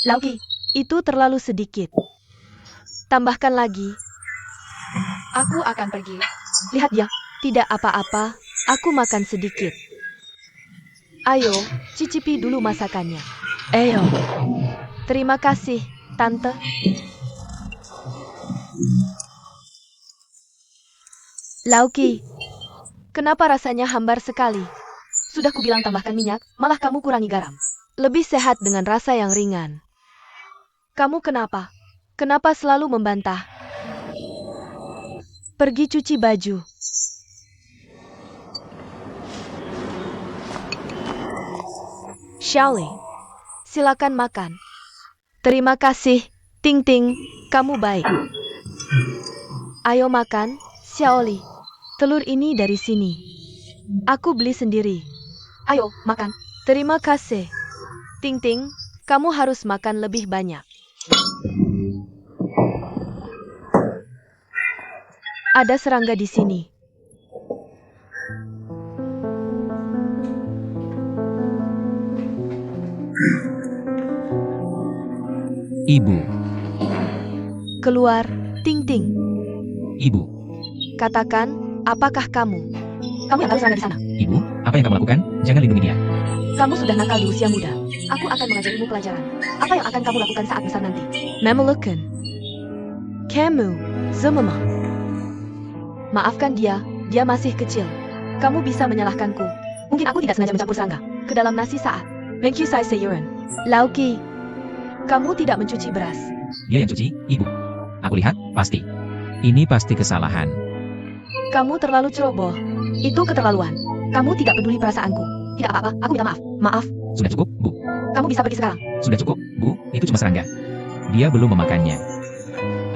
Lauki, itu terlalu sedikit. Tambahkan lagi. Aku akan pergi. Lihat ya, tidak apa-apa, aku makan sedikit. Ayo, cicipi dulu masakannya. Ayo. Terima kasih, Tante. Lauki, kenapa rasanya hambar sekali? Sudah kubilang tambahkan minyak, malah kamu kurangi garam. Lebih sehat dengan rasa yang ringan. Kamu kenapa? Kenapa selalu membantah? Pergi cuci baju. Xiaoli, silakan makan. Terima kasih, Ting Ting, kamu baik. Ayo makan, Xiaoli. Telur ini dari sini. Aku beli sendiri. Ayo, makan. Terima kasih. Ting Ting, kamu harus makan lebih banyak. Ada serangga di sini. Ibu, Keluar, Ting Ting. ibu, Katakan, apakah kamu? Kamu yang harus serangga di sana. ibu, apa yang kamu lakukan? Jangan lindungi dia. Kamu sudah nakal di usia muda. Aku akan mengajarimu pelajaran. Apa yang akan kamu lakukan saat besar nanti? Memelukan. Kamu, Zumama. Maafkan dia masih kecil. Kamu bisa menyalahkanku. Mungkin aku tidak sengaja mencampur serangga Ke dalam nasi saat. Thank you, Sai Seyuren. Lauki, kamu tidak mencuci beras. Dia yang cuci, ibu. Aku lihat, pasti. Ini pasti kesalahan. Kamu terlalu ceroboh. Itu keterlaluan. Kamu tidak peduli perasaanku. Tidak apa-apa, aku minta maaf. Maaf, Sudah cukup, bu. kamu bisa pergi sekarang. Sudah cukup, bu. Itu cuma serangga. Dia belum memakannya.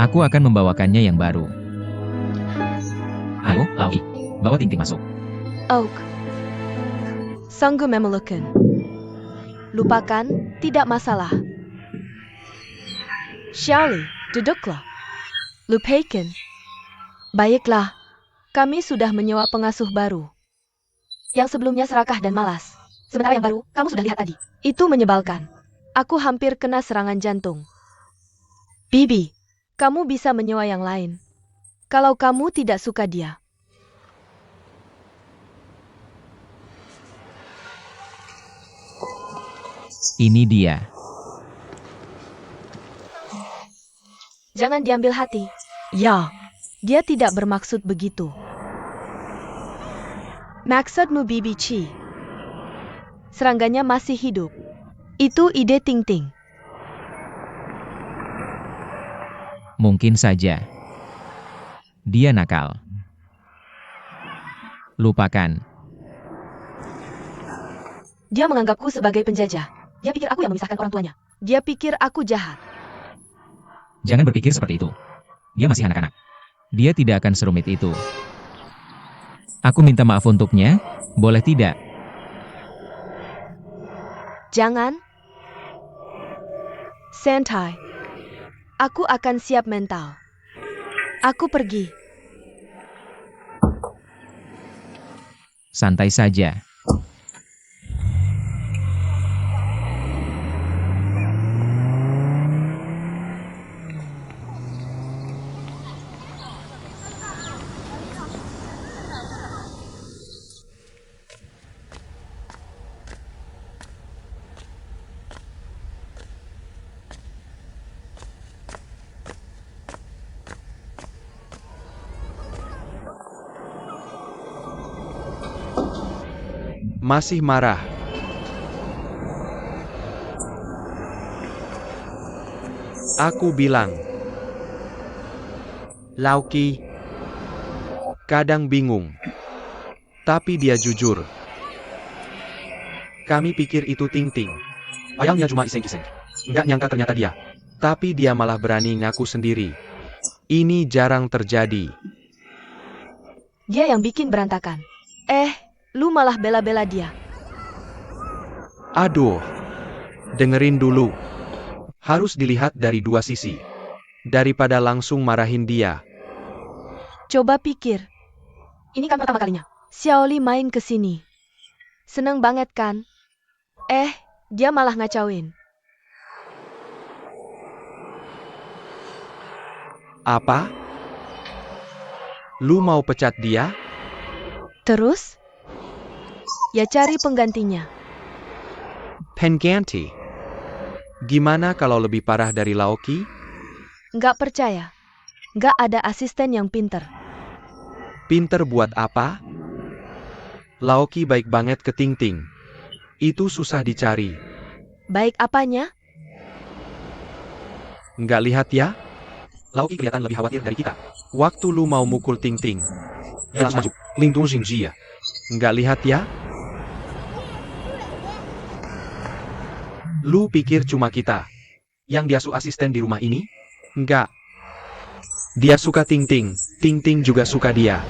Aku akan membawakannya yang baru. Ayo, Lauki. Bawa Ting Ting masuk. Oak. Sanggup memelukan. Lupakan, tidak masalah. Xiaoli, duduklah. Lupakan. Baiklah, kami sudah menyewa pengasuh baru. Yang sebelumnya serakah dan malas. Sementara yang baru, kamu sudah lihat tadi. Itu menyebalkan. Aku hampir kena serangan jantung. Bibi, kamu bisa menyewa yang lain. Kalau kamu tidak suka dia. Ini dia. Jangan diambil hati. Ya, dia tidak bermaksud begitu. Maksudmu Bibi Chi. Serangganya masih hidup. Itu ide Ting Ting. Mungkin saja. Dia nakal. Lupakan. Dia menganggapku sebagai penjajah. Dia pikir aku yang memisahkan orang tuanya. Dia pikir aku jahat. Jangan berpikir seperti itu. Dia masih anak-anak. Dia tidak akan serumit itu. Aku minta maaf untuknya, boleh tidak? Jangan. Santai. Aku akan siap mental. Aku pergi. Santai saja. Masih marah. Aku bilang. Lauki. Kadang bingung. Tapi dia jujur. Kami pikir itu Ting Ting. Ayahnya cuma iseng-iseng. Nggak nyangka ternyata dia. Tapi dia malah berani ngaku sendiri. Ini jarang terjadi. Dia yang bikin berantakan. Lu malah bela-bela dia. Aduh. Dengerin dulu. Harus dilihat dari dua sisi. Daripada langsung marahin dia. Coba pikir. Ini kan pertama kalinya. Xiaoli main ke sini. Seneng banget kan? Dia malah ngacauin. Apa? Lu mau pecat dia? Terus? Ya cari penggantinya. Pengganti? Gimana kalau lebih parah dari Laoki? Nggak percaya. Nggak ada asisten yang pinter. Pinter buat apa? Laoki baik banget ke Ting Ting. Itu susah dicari. Baik apanya? Nggak lihat ya? Laoki kelihatan lebih khawatir dari kita. Waktu lu mau mukul Ting Ting. Dia langsung maju. Lindung Xingji ya. Nggak lihat ya? Lu pikir cuma kita yang dia su asisten di rumah ini? Nggak. Dia suka Ting Ting. Ting Ting juga suka dia.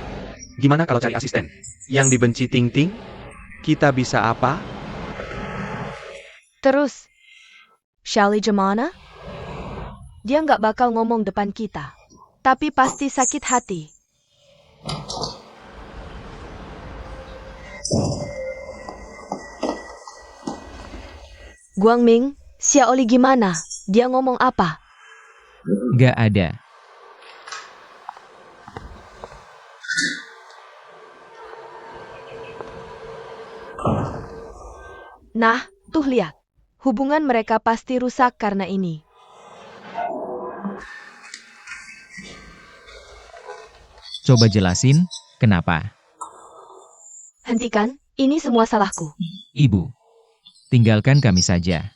Gimana kalau cari asisten yang dibenci Ting Ting? Kita bisa apa? Terus? Shally gimana? Dia nggak bakal ngomong depan kita. Tapi pasti sakit hati. Guangming, Xiaoli gimana? Dia ngomong apa? Gak ada. Nah, tuh lihat. Hubungan mereka pasti rusak karena ini. Coba jelasin, kenapa? Hentikan, ini semua salahku. Ibu, tinggalkan kami saja.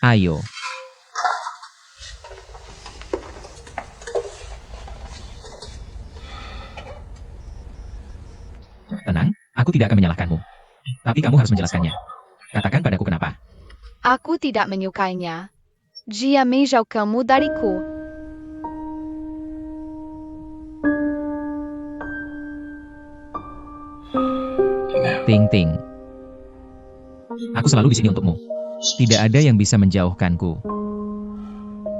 Ayo. Tenang, aku tidak akan menyalahkanmu. Tapi kamu harus menjelaskannya. Katakan padaku kenapa. Aku tidak menyukainya. Dia menjauhkanmu dariku. Ting Ting. Aku selalu di sini untukmu. Tidak ada yang bisa menjauhkanku.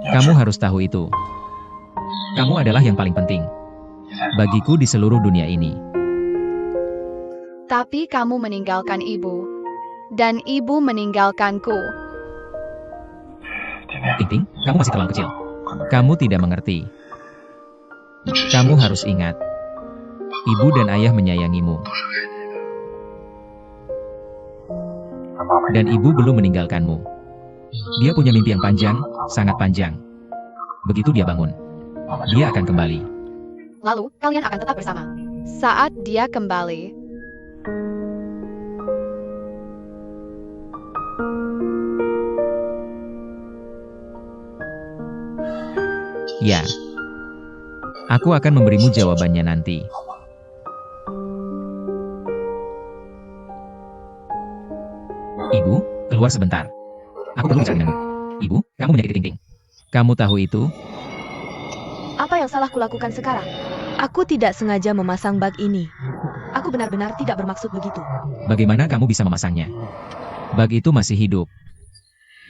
Kamu harus tahu itu. Kamu adalah yang paling penting bagiku di seluruh dunia ini. Tapi kamu meninggalkan ibu. Dan ibu meninggalkanku. Ting Ting, kamu masih terlalu kecil. Kamu tidak mengerti. Kamu harus ingat. Ibu dan ayah menyayangimu. Dan ibu belum meninggalkanmu. Dia punya mimpi yang panjang, sangat panjang. Begitu dia bangun, dia akan kembali. Lalu, kalian akan tetap bersama. Saat dia kembali, Ya. Aku akan memberimu jawabannya nanti. Ibu, keluar sebentar. Aku perlu bicara denganmu. Ibu, kamu menyakiti Ting Ting. Kamu tahu itu? Apa yang salah kulakukan sekarang? Aku tidak sengaja memasang bug ini. Aku benar-benar tidak bermaksud begitu. Bagaimana kamu bisa memasangnya? Bug itu masih hidup.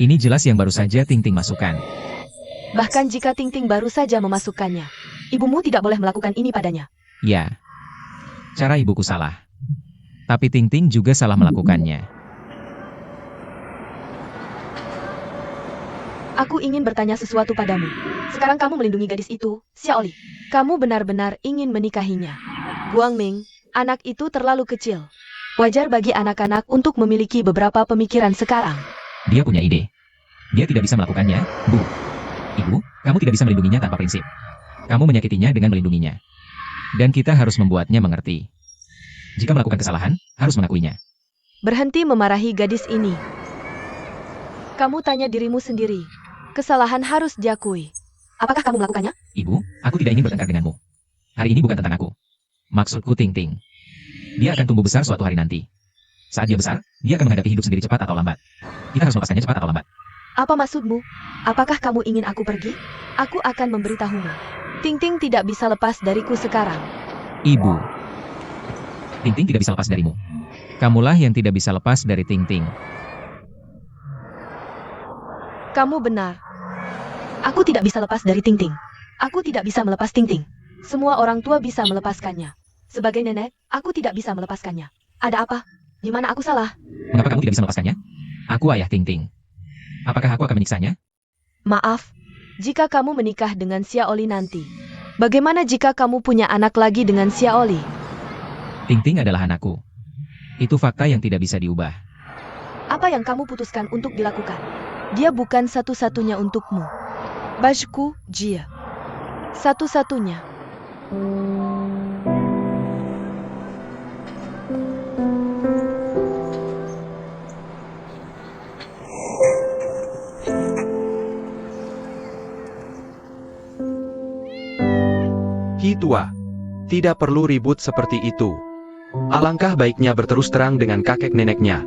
Ini jelas yang baru saja Ting Ting masukkan. Bahkan jika Ting Ting baru saja memasukkannya. Ibumu tidak boleh melakukan ini padanya. Ya. Cara ibuku salah. Tapi Ting Ting juga salah melakukannya. Aku ingin bertanya sesuatu padamu. Sekarang kamu melindungi gadis itu, Xiaoli. Kamu benar-benar ingin menikahinya. Guangming, anak itu terlalu kecil. Wajar bagi anak-anak untuk memiliki beberapa pemikiran sekarang. Dia punya ide. Dia tidak bisa melakukannya, Bu. Ibu, kamu tidak bisa melindunginya tanpa prinsip. Kamu menyakitinya dengan melindunginya. Dan kita harus membuatnya mengerti. Jika melakukan kesalahan, harus mengakuinya. Berhenti memarahi gadis ini. Kamu tanya dirimu sendiri. Kesalahan harus diakui. Apakah kamu melakukannya? Ibu, aku tidak ingin bertengkar denganmu. Hari ini bukan tentang aku. Maksudku Ting Ting. Dia akan tumbuh besar suatu hari nanti. Saat dia besar, dia akan menghadapi hidup sendiri cepat atau lambat. Kita harus melepaskannya cepat atau lambat. Apa maksudmu? Apakah kamu ingin aku pergi? Aku akan memberitahumu. Ting Ting tidak bisa lepas dariku sekarang. Ibu. Ting Ting tidak bisa lepas darimu. Kamulah yang tidak bisa lepas dari Ting Ting. Kamu benar. Aku tidak bisa lepas dari Ting Ting. Aku tidak bisa melepas Ting Ting. Semua orang tua bisa melepaskannya. Sebagai nenek, aku tidak bisa melepaskannya. Ada apa? Di mana aku salah? Mengapa kamu tidak bisa melepaskannya? Aku ayah Ting Ting. Apakah aku akan menyiksanya? Maaf, jika kamu menikah dengan Xiaoli nanti, bagaimana jika kamu punya anak lagi dengan Xiaoli? Ting Ting adalah anakku. Itu fakta yang tidak bisa diubah. Apa yang kamu putuskan untuk dilakukan? Dia bukan satu-satunya untukmu. Bajku, Jia. Satu-satunya. Ki tua, tidak perlu ribut seperti itu. Alangkah baiknya berterus terang dengan kakek neneknya.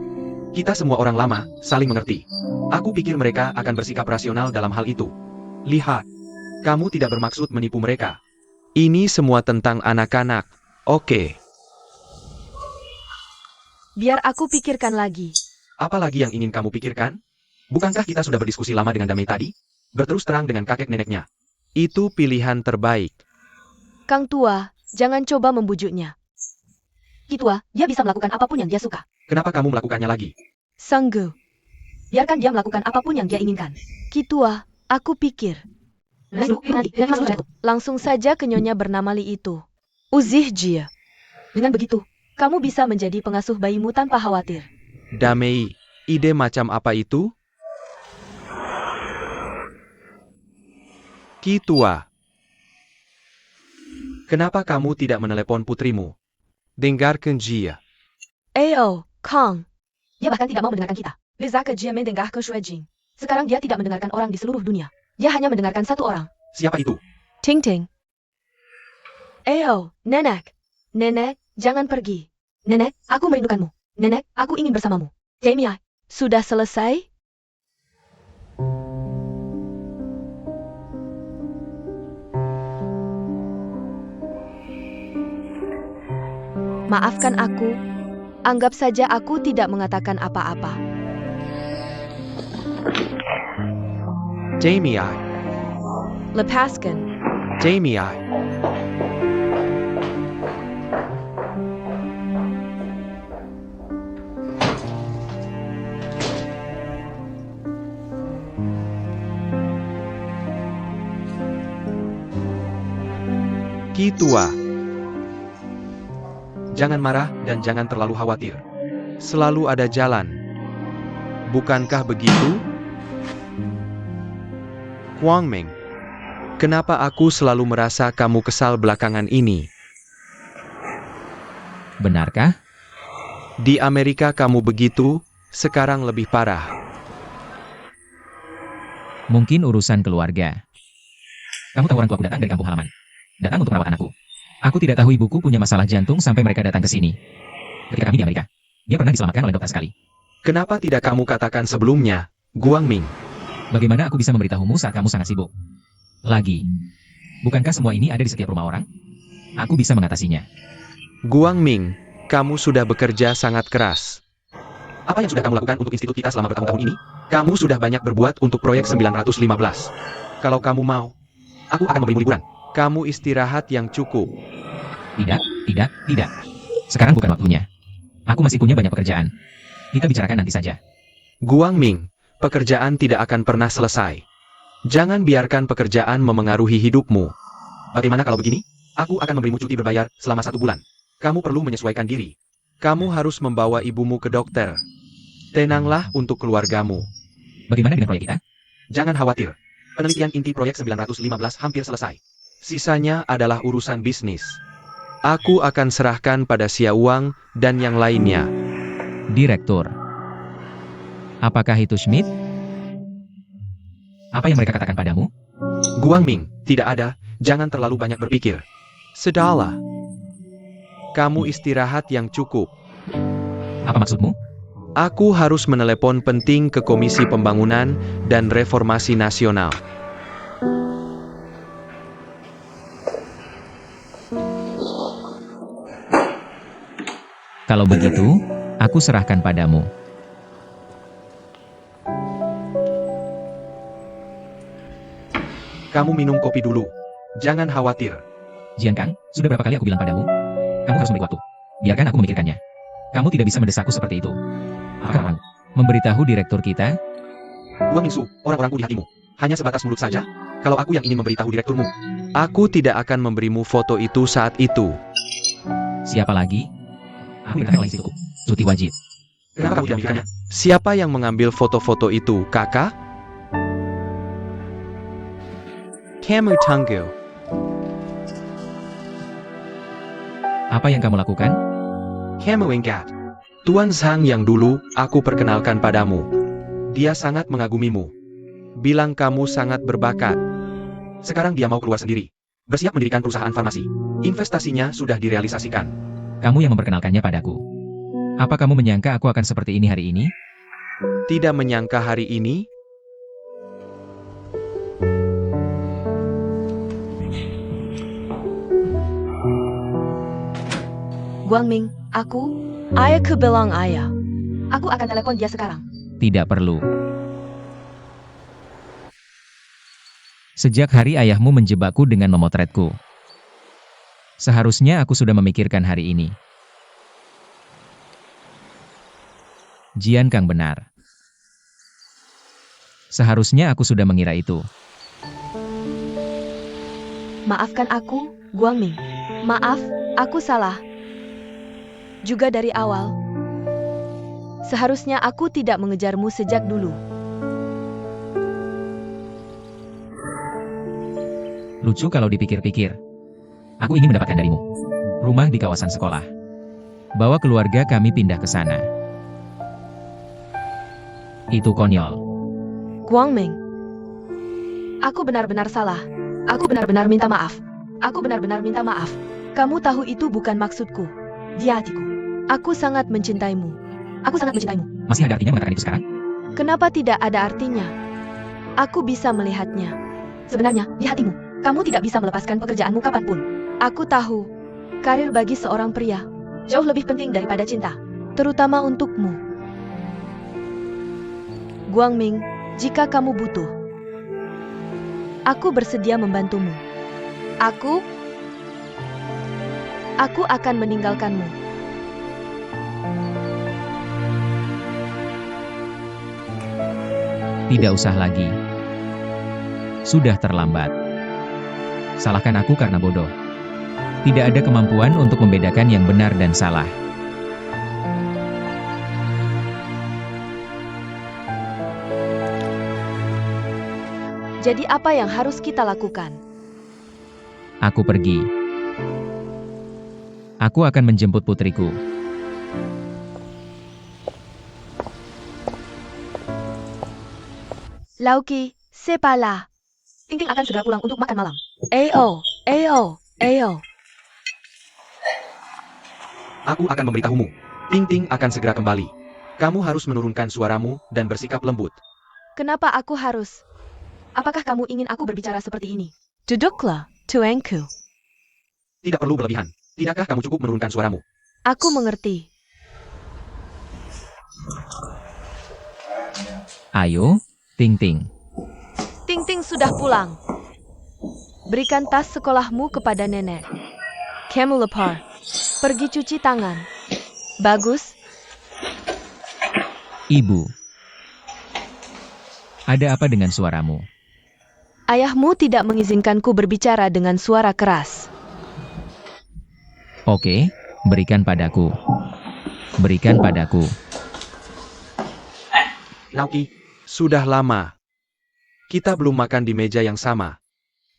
Kita semua orang lama, saling mengerti. Aku pikir mereka akan bersikap rasional dalam hal itu. Lihat, kamu tidak bermaksud menipu mereka. Ini semua tentang anak-anak, oke. Biar aku pikirkan lagi. Apa lagi yang ingin kamu pikirkan? Bukankah kita sudah berdiskusi lama dengan Damai tadi? Berterus terang dengan kakek neneknya. Itu pilihan terbaik. Kang tua, jangan coba membujuknya. Ki tua, dia bisa melakukan apapun yang dia suka. Kenapa kamu melakukannya lagi? Sanggu, Biarkan dia melakukan apapun yang dia inginkan. Ki tua, aku pikir. Langsung saja ke nyonya bernama Li itu. Uzih Jia. Dengan begitu, Kamu bisa menjadi pengasuh bayimu tanpa khawatir. Damai, ide macam apa itu? Ki tua. Kenapa kamu tidak menelepon putrimu? Dengarkan Jia. Ayo, Kang. dia bahkan tidak mau mendengarkan kita. Lezaka Jia mendengarkan Shuajing. Sekarang dia tidak mendengarkan orang di seluruh dunia. Dia hanya mendengarkan satu orang. Siapa itu? Ting Ting. Ayo, Nenek. Nenek, jangan pergi. Nenek, aku merindukanmu. Nenek, aku ingin bersamamu. Jamie, Sudah selesai? Maafkan aku. Anggap saja aku tidak mengatakan apa-apa. Jamie, Lepaskan. Jamie. Ki tua. Jangan marah dan jangan terlalu khawatir. Selalu ada jalan. Bukankah begitu? Huang Meng, kenapa aku selalu merasa kamu kesal belakangan ini? Benarkah? Di Amerika kamu begitu, sekarang lebih parah. Mungkin urusan keluarga. Kamu tahu orang tuaku datang dari kampung halaman. Datang untuk merawat anakku. Aku tidak tahu ibuku punya masalah jantung sampai mereka datang ke sini. Ketika kami di Amerika, dia pernah diselamatkan oleh dokter sekali. Kenapa tidak kamu katakan sebelumnya, Guang Ming? Bagaimana aku bisa memberitahumu saat kamu sangat sibuk? Lagi, bukankah semua ini ada di setiap rumah orang? Aku bisa mengatasinya. Guang Ming, kamu sudah bekerja sangat keras. Apa yang sudah kamu lakukan untuk institut kita selama bertahun-tahun ini? Kamu sudah banyak berbuat untuk proyek 915. Kalau kamu mau, aku akan memberimu liburan. Kamu istirahat yang cukup. Tidak. Sekarang bukan waktunya. Aku masih punya banyak pekerjaan. Kita bicarakan nanti saja. Guang Ming, pekerjaan tidak akan pernah selesai. Jangan biarkan pekerjaan memengaruhi hidupmu. Bagaimana kalau begini? Aku akan memberimu cuti berbayar selama 1 bulan. Kamu perlu menyesuaikan diri. Kamu harus membawa ibumu ke dokter. Tenanglah untuk keluargamu. Bagaimana dengan proyek kita? Jangan khawatir. Penelitian inti proyek 915 hampir selesai. Sisanya adalah urusan bisnis. Aku akan serahkan pada Xia Wang dan yang lainnya. Direktur. Apakah itu Schmidt? Apa yang mereka katakan padamu? Guang Ming, tidak ada, jangan terlalu banyak berpikir. Sudahlah. Kamu istirahat yang cukup. Apa maksudmu? Aku harus menelepon penting ke Komisi Pembangunan dan Reformasi Nasional. Kalau begitu, aku serahkan padamu. Kamu minum kopi dulu. Jangan khawatir. Jian Kang, sudah berapa kali aku bilang padamu? Kamu harus memberi waktu. Biarkan aku memikirkannya. Kamu tidak bisa mendesakku seperti itu. Apakah kamu memberitahu direktur kita? Guang Mingsu, orang-orangku di hatimu. Hanya sebatas mulut saja? Kalau aku yang ingin memberitahu direkturmu, aku tidak akan memberimu foto itu saat itu. Siapa lagi? Aku dikatakan oleh istriku. Cuti wajib. Kenapa kamu tidak memikirkannya? Siapa yang mengambil foto-foto itu, kakak? Kamu tunggu. Apa yang kamu lakukan? Kamu ingat. Tuan Zhang yang dulu aku perkenalkan padamu. Dia sangat mengagumimu. Bilang kamu sangat berbakat. Sekarang dia mau keluar sendiri. Bersiap mendirikan perusahaan farmasi. Investasinya sudah direalisasikan. Kamu yang memperkenalkannya padaku. Apa kamu menyangka aku akan seperti ini hari ini? Tidak menyangka hari ini? Guangming, ayah bilang ayah. Aku akan telepon dia sekarang. Tidak perlu. Sejak hari ayahmu menjebakku dengan memotretku. Seharusnya aku sudah memikirkan hari ini. Jian Kang benar. Seharusnya aku sudah mengira itu. Maafkan aku, Guangming. Maaf, aku salah. Juga dari awal. Seharusnya aku tidak mengejarmu sejak dulu. Lucu kalau dipikir-pikir. Aku ingin mendapatkan darimu rumah di kawasan sekolah. Bawa keluarga kami pindah ke sana. Itu konyol. Guangming, aku benar-benar salah. Aku benar-benar minta maaf. Aku benar-benar minta maaf. Kamu tahu itu bukan maksudku. Di hatiku. Aku sangat mencintaimu. Aku sangat mencintaimu. Masih ada artinya mengatakan itu sekarang? Kenapa tidak ada artinya? Aku bisa melihatnya. Sebenarnya, di hatimu, kamu tidak bisa melepaskan pekerjaanmu kapanpun. Aku tahu, karir bagi seorang pria Jauh lebih penting daripada cinta. terutama untukmu. Guangming, jika kamu butuh, aku bersedia membantumu. Aku akan meninggalkanmu. Tidak usah lagi. Sudah terlambat. Salahkan aku karena bodoh. Tidak ada kemampuan untuk membedakan yang benar dan salah. Jadi apa yang harus kita lakukan? Aku pergi. Aku akan menjemput putriku. Lauki, sepala. Ting-ting akan segera pulang untuk makan malam. Ayo. Aku akan memberitahumu. Ting-ting akan segera kembali. Kamu harus menurunkan suaramu dan bersikap lembut. Kenapa aku harus? Apakah kamu ingin aku berbicara seperti ini? Duduklah, tuanku. Tidak perlu berlebihan. Tidakkah kamu cukup menurunkan suaramu? Aku mengerti. Ayo, Ting-ting. Ting-ting sudah pulang. Berikan tas sekolahmu kepada nenek. Kamu lapar. Pergi cuci tangan. Bagus. Ibu. Ada apa dengan suaramu? Ayahmu tidak mengizinkanku berbicara dengan suara keras. Oke, berikan padaku. Berikan padaku. Lauki, sudah lama. Kita belum makan di meja yang sama.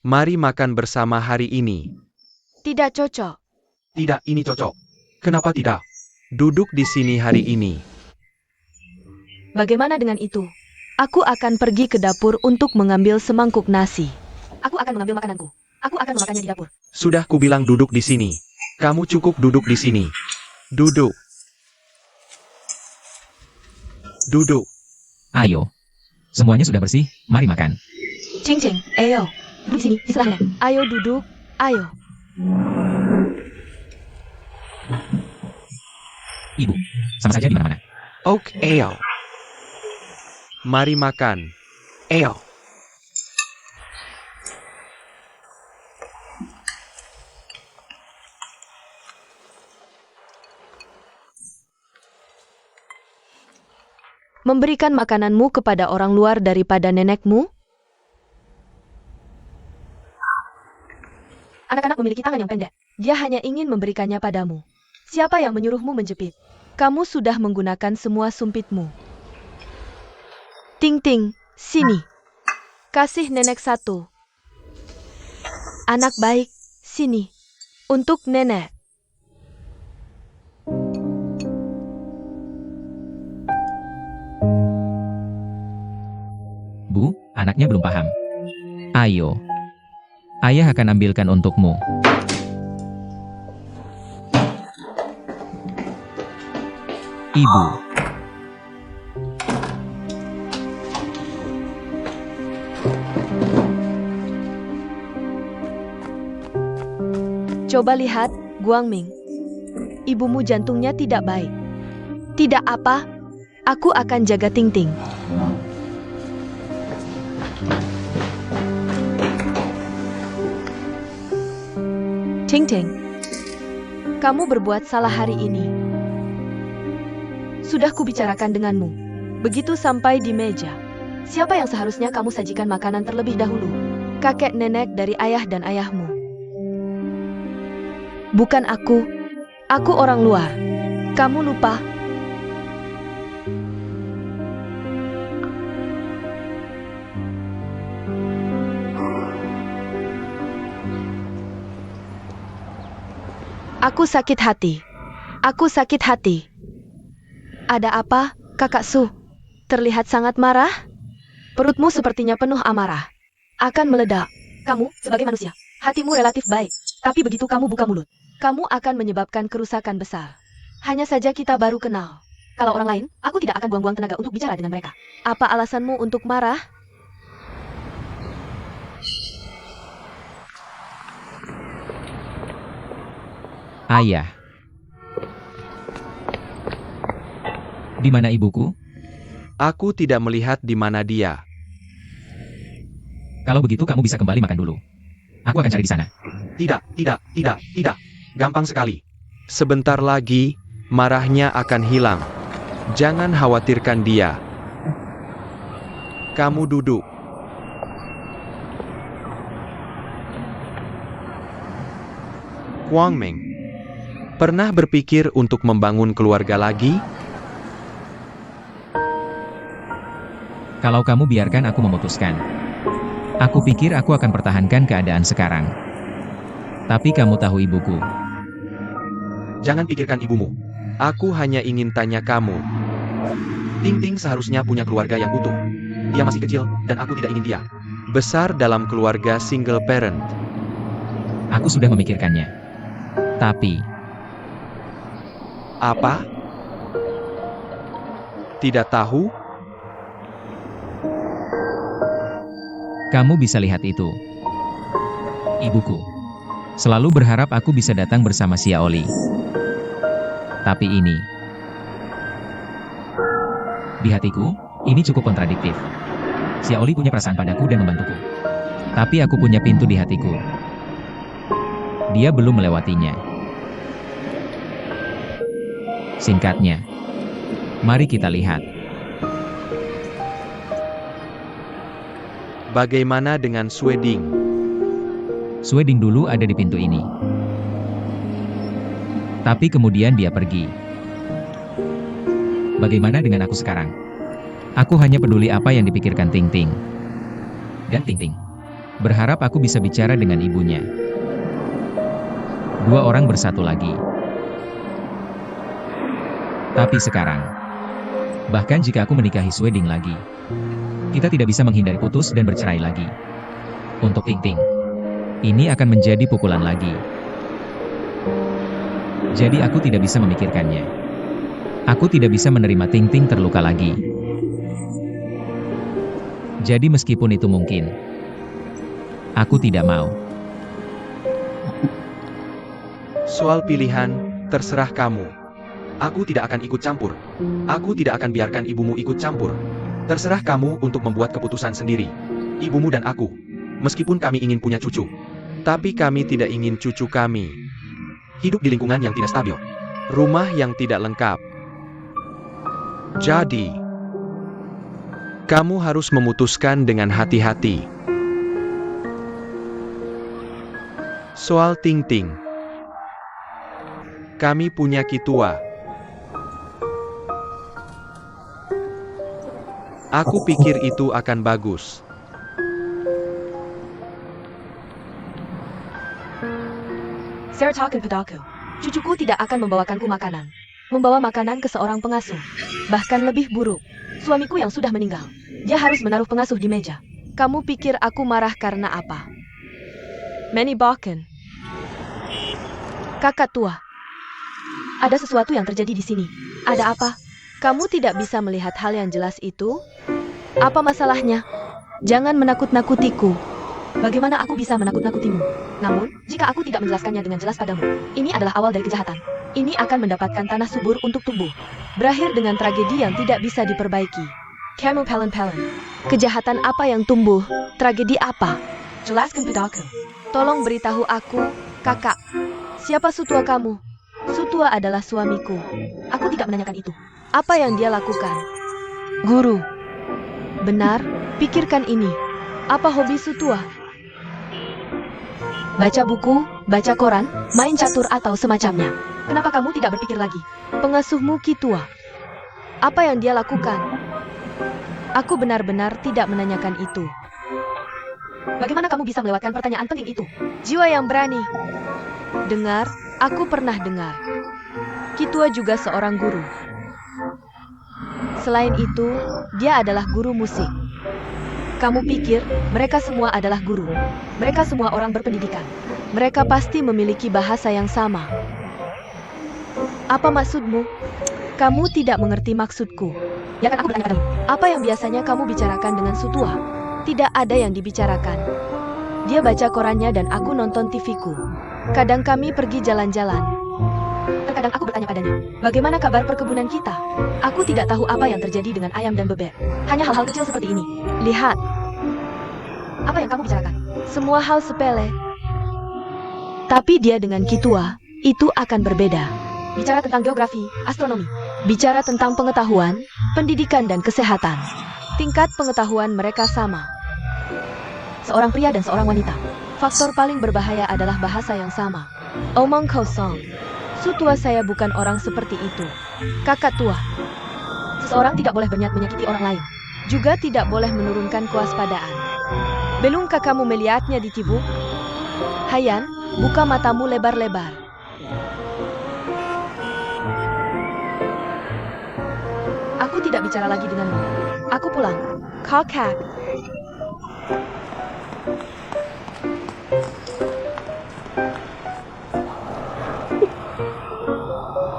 Mari makan bersama hari ini. Tidak cocok. Tidak, ini cocok. Kenapa tidak? Duduk di sini hari ini. Bagaimana dengan itu? Aku akan pergi ke dapur untuk mengambil semangkuk nasi. Aku akan mengambil makananku. Aku akan memakannya di dapur. Sudah kubilang duduk di sini. Kamu cukup duduk di sini. Duduk. Duduk. Ayo. Semuanya sudah bersih, mari makan. Cing-cing, ayo. Duduk di sini, di sebelahnya. Ayo duduk, ayo. Ibu, sama saja di mana-mana. Oke, ayo. Mari makan. Ayo. Memberikan makananmu kepada orang luar daripada nenekmu? Anak-anak memiliki tangan yang pendek. Dia hanya ingin memberikannya padamu. Siapa yang menyuruhmu menjepit? Kamu sudah menggunakan semua sumpitmu. Ting Ting, sini. Kasih nenek satu. Anak baik, sini. Untuk nenek. Bu, anaknya belum paham. Ayo. Ayah akan ambilkan untukmu. Ibu. Coba lihat, Guangming. Ibumu jantungnya tidak baik. Tidak apa, aku akan jaga Ting Ting. Ting Ting, kamu berbuat salah hari ini. Sudah kubicarakan denganmu. Begitu sampai di meja. Siapa yang seharusnya kamu sajikan makanan terlebih dahulu? Kakek nenek dari ayah dan ayahmu. Bukan aku. Aku orang luar. Kamu lupa? Aku sakit hati. Aku sakit hati. Ada apa, Kakak Su? Terlihat sangat marah? Perutmu sepertinya penuh amarah. Akan meledak. Kamu, sebagai manusia, hatimu relatif baik. Tapi begitu kamu buka mulut, Kamu akan menyebabkan kerusakan besar. Hanya saja kita baru kenal. kalau orang lain, aku tidak akan buang-buang tenaga untuk bicara dengan mereka. Apa alasanmu untuk marah? Ayah. Di mana ibuku? Aku tidak melihat di mana dia. Kalau begitu kamu bisa kembali makan dulu. Aku akan cari di sana. Tidak. Gampang sekali. Sebentar lagi, marahnya akan hilang. Jangan khawatirkan dia. Kamu duduk. Guangming, pernah berpikir untuk membangun keluarga lagi? Kalau kamu biarkan aku memutuskan. Aku pikir aku akan pertahankan keadaan sekarang. Tapi kamu tahu ibuku. Jangan pikirkan ibumu. Aku hanya ingin tanya kamu. Ting Ting seharusnya punya keluarga yang utuh. Dia masih kecil, dan aku tidak ingin dia besar dalam keluarga single parent. Aku sudah memikirkannya. Tapi, Apa? Tidak tahu? kamu bisa lihat itu. Ibuku selalu berharap aku bisa datang bersama Xiaoli. Tapi ini, di hatiku, ini cukup kontradiktif. Xiaoli punya perasaan padaku dan membantuku. Tapi aku punya pintu di hatiku. Dia belum melewatinya. Singkatnya, mari kita lihat. Bagaimana dengan Sweding? Sweding dulu ada di pintu ini. Tapi kemudian dia pergi. Bagaimana dengan aku sekarang? Aku hanya peduli apa yang dipikirkan Ting Ting. Dan Ting Ting berharap aku bisa bicara dengan ibunya. Dua orang bersatu lagi. Tapi sekarang, bahkan jika aku menikahi Sweding lagi, kita tidak bisa menghindari putus dan bercerai lagi. Untuk Ting Ting, ini akan menjadi pukulan lagi. Jadi aku tidak bisa memikirkannya. Aku tidak bisa menerima Ting Ting terluka lagi. Jadi meskipun itu mungkin, aku tidak mau. Soal pilihan, terserah kamu. Aku tidak akan ikut campur. Aku tidak akan biarkan ibumu ikut campur. Terserah kamu untuk membuat keputusan sendiri. Ibumu dan aku. Meskipun kami ingin punya cucu. Tapi kami tidak ingin cucu kami hidup di lingkungan yang tidak stabil. Rumah yang tidak lengkap. Jadi, kamu harus memutuskan dengan hati-hati. Soal Ting Ting. Kami punya Kitua. Aku pikir itu akan bagus. Sertakan padaku. Cucuku tidak akan membawakanku makanan. Membawa makanan ke seorang pengasuh. Bahkan lebih buruk. Suamiku yang sudah meninggal. Dia harus menaruh pengasuh di meja. Kamu pikir aku marah karena apa? Manny Balkan. Kakak tua. Ada sesuatu yang terjadi di sini. Ada apa? Kamu tidak bisa melihat hal yang jelas itu? Apa masalahnya? Jangan menakut-nakutiku. Bagaimana aku bisa menakut-nakutimu? Namun, jika aku tidak menjelaskannya dengan jelas padamu, ini adalah awal dari kejahatan. Ini akan mendapatkan tanah subur untuk tumbuh. Berakhir dengan tragedi yang tidak bisa diperbaiki. Kamu pelen-pelen. Kejahatan apa yang tumbuh? Tragedi apa? Jelaskan padaku. Tolong beritahu aku, kakak. Siapa sutua kamu? Sutua adalah suamiku. Aku tidak menanyakan itu. Apa yang dia lakukan? Guru. Benar, pikirkan ini. Apa hobi sutua? Baca buku, baca koran, main catur atau semacamnya. Kenapa kamu tidak berpikir lagi? Pengasuhmu Kitua. Apa yang dia lakukan? Aku benar-benar tidak menanyakan itu. Bagaimana kamu bisa melewatkan pertanyaan penting itu? Jiwa yang berani. Dengar, aku pernah dengar. Kitua juga seorang guru. Selain itu, dia adalah guru musik. Kamu pikir mereka semua adalah guru? Mereka semua orang berpendidikan. Mereka pasti memiliki bahasa yang sama. Apa maksudmu? Kamu tidak mengerti maksudku. Ya kan aku bertanya padamu. Apa yang biasanya kamu bicarakan dengan Sutua? Tidak ada yang dibicarakan. Dia baca korannya dan aku nonton TV-ku. Kadang kami pergi jalan-jalan. Terkadang aku bertanya padanya, bagaimana kabar perkebunan kita? Aku tidak tahu apa yang terjadi dengan ayam dan bebek. Hanya hal-hal kecil seperti ini. Lihat. Apa yang kamu bicarakan? Semua hal sepele. Tapi dia dengan Kitua, itu akan berbeda. Bicara tentang geografi, astronomi. Bicara tentang pengetahuan, pendidikan dan kesehatan. Tingkat pengetahuan mereka sama. Seorang pria dan seorang wanita. Faktor paling berbahaya adalah bahasa yang sama. Omong kosong. Sutua saya bukan orang seperti itu. Kakak tua. Seseorang tidak boleh berniat menyakiti orang lain. Juga tidak boleh menurunkan kewaspadaan. Belumkah kamu melihatnya di TV? Hayan, buka matamu lebar-lebar. Aku tidak bicara lagi denganmu. Aku pulang. Kakak.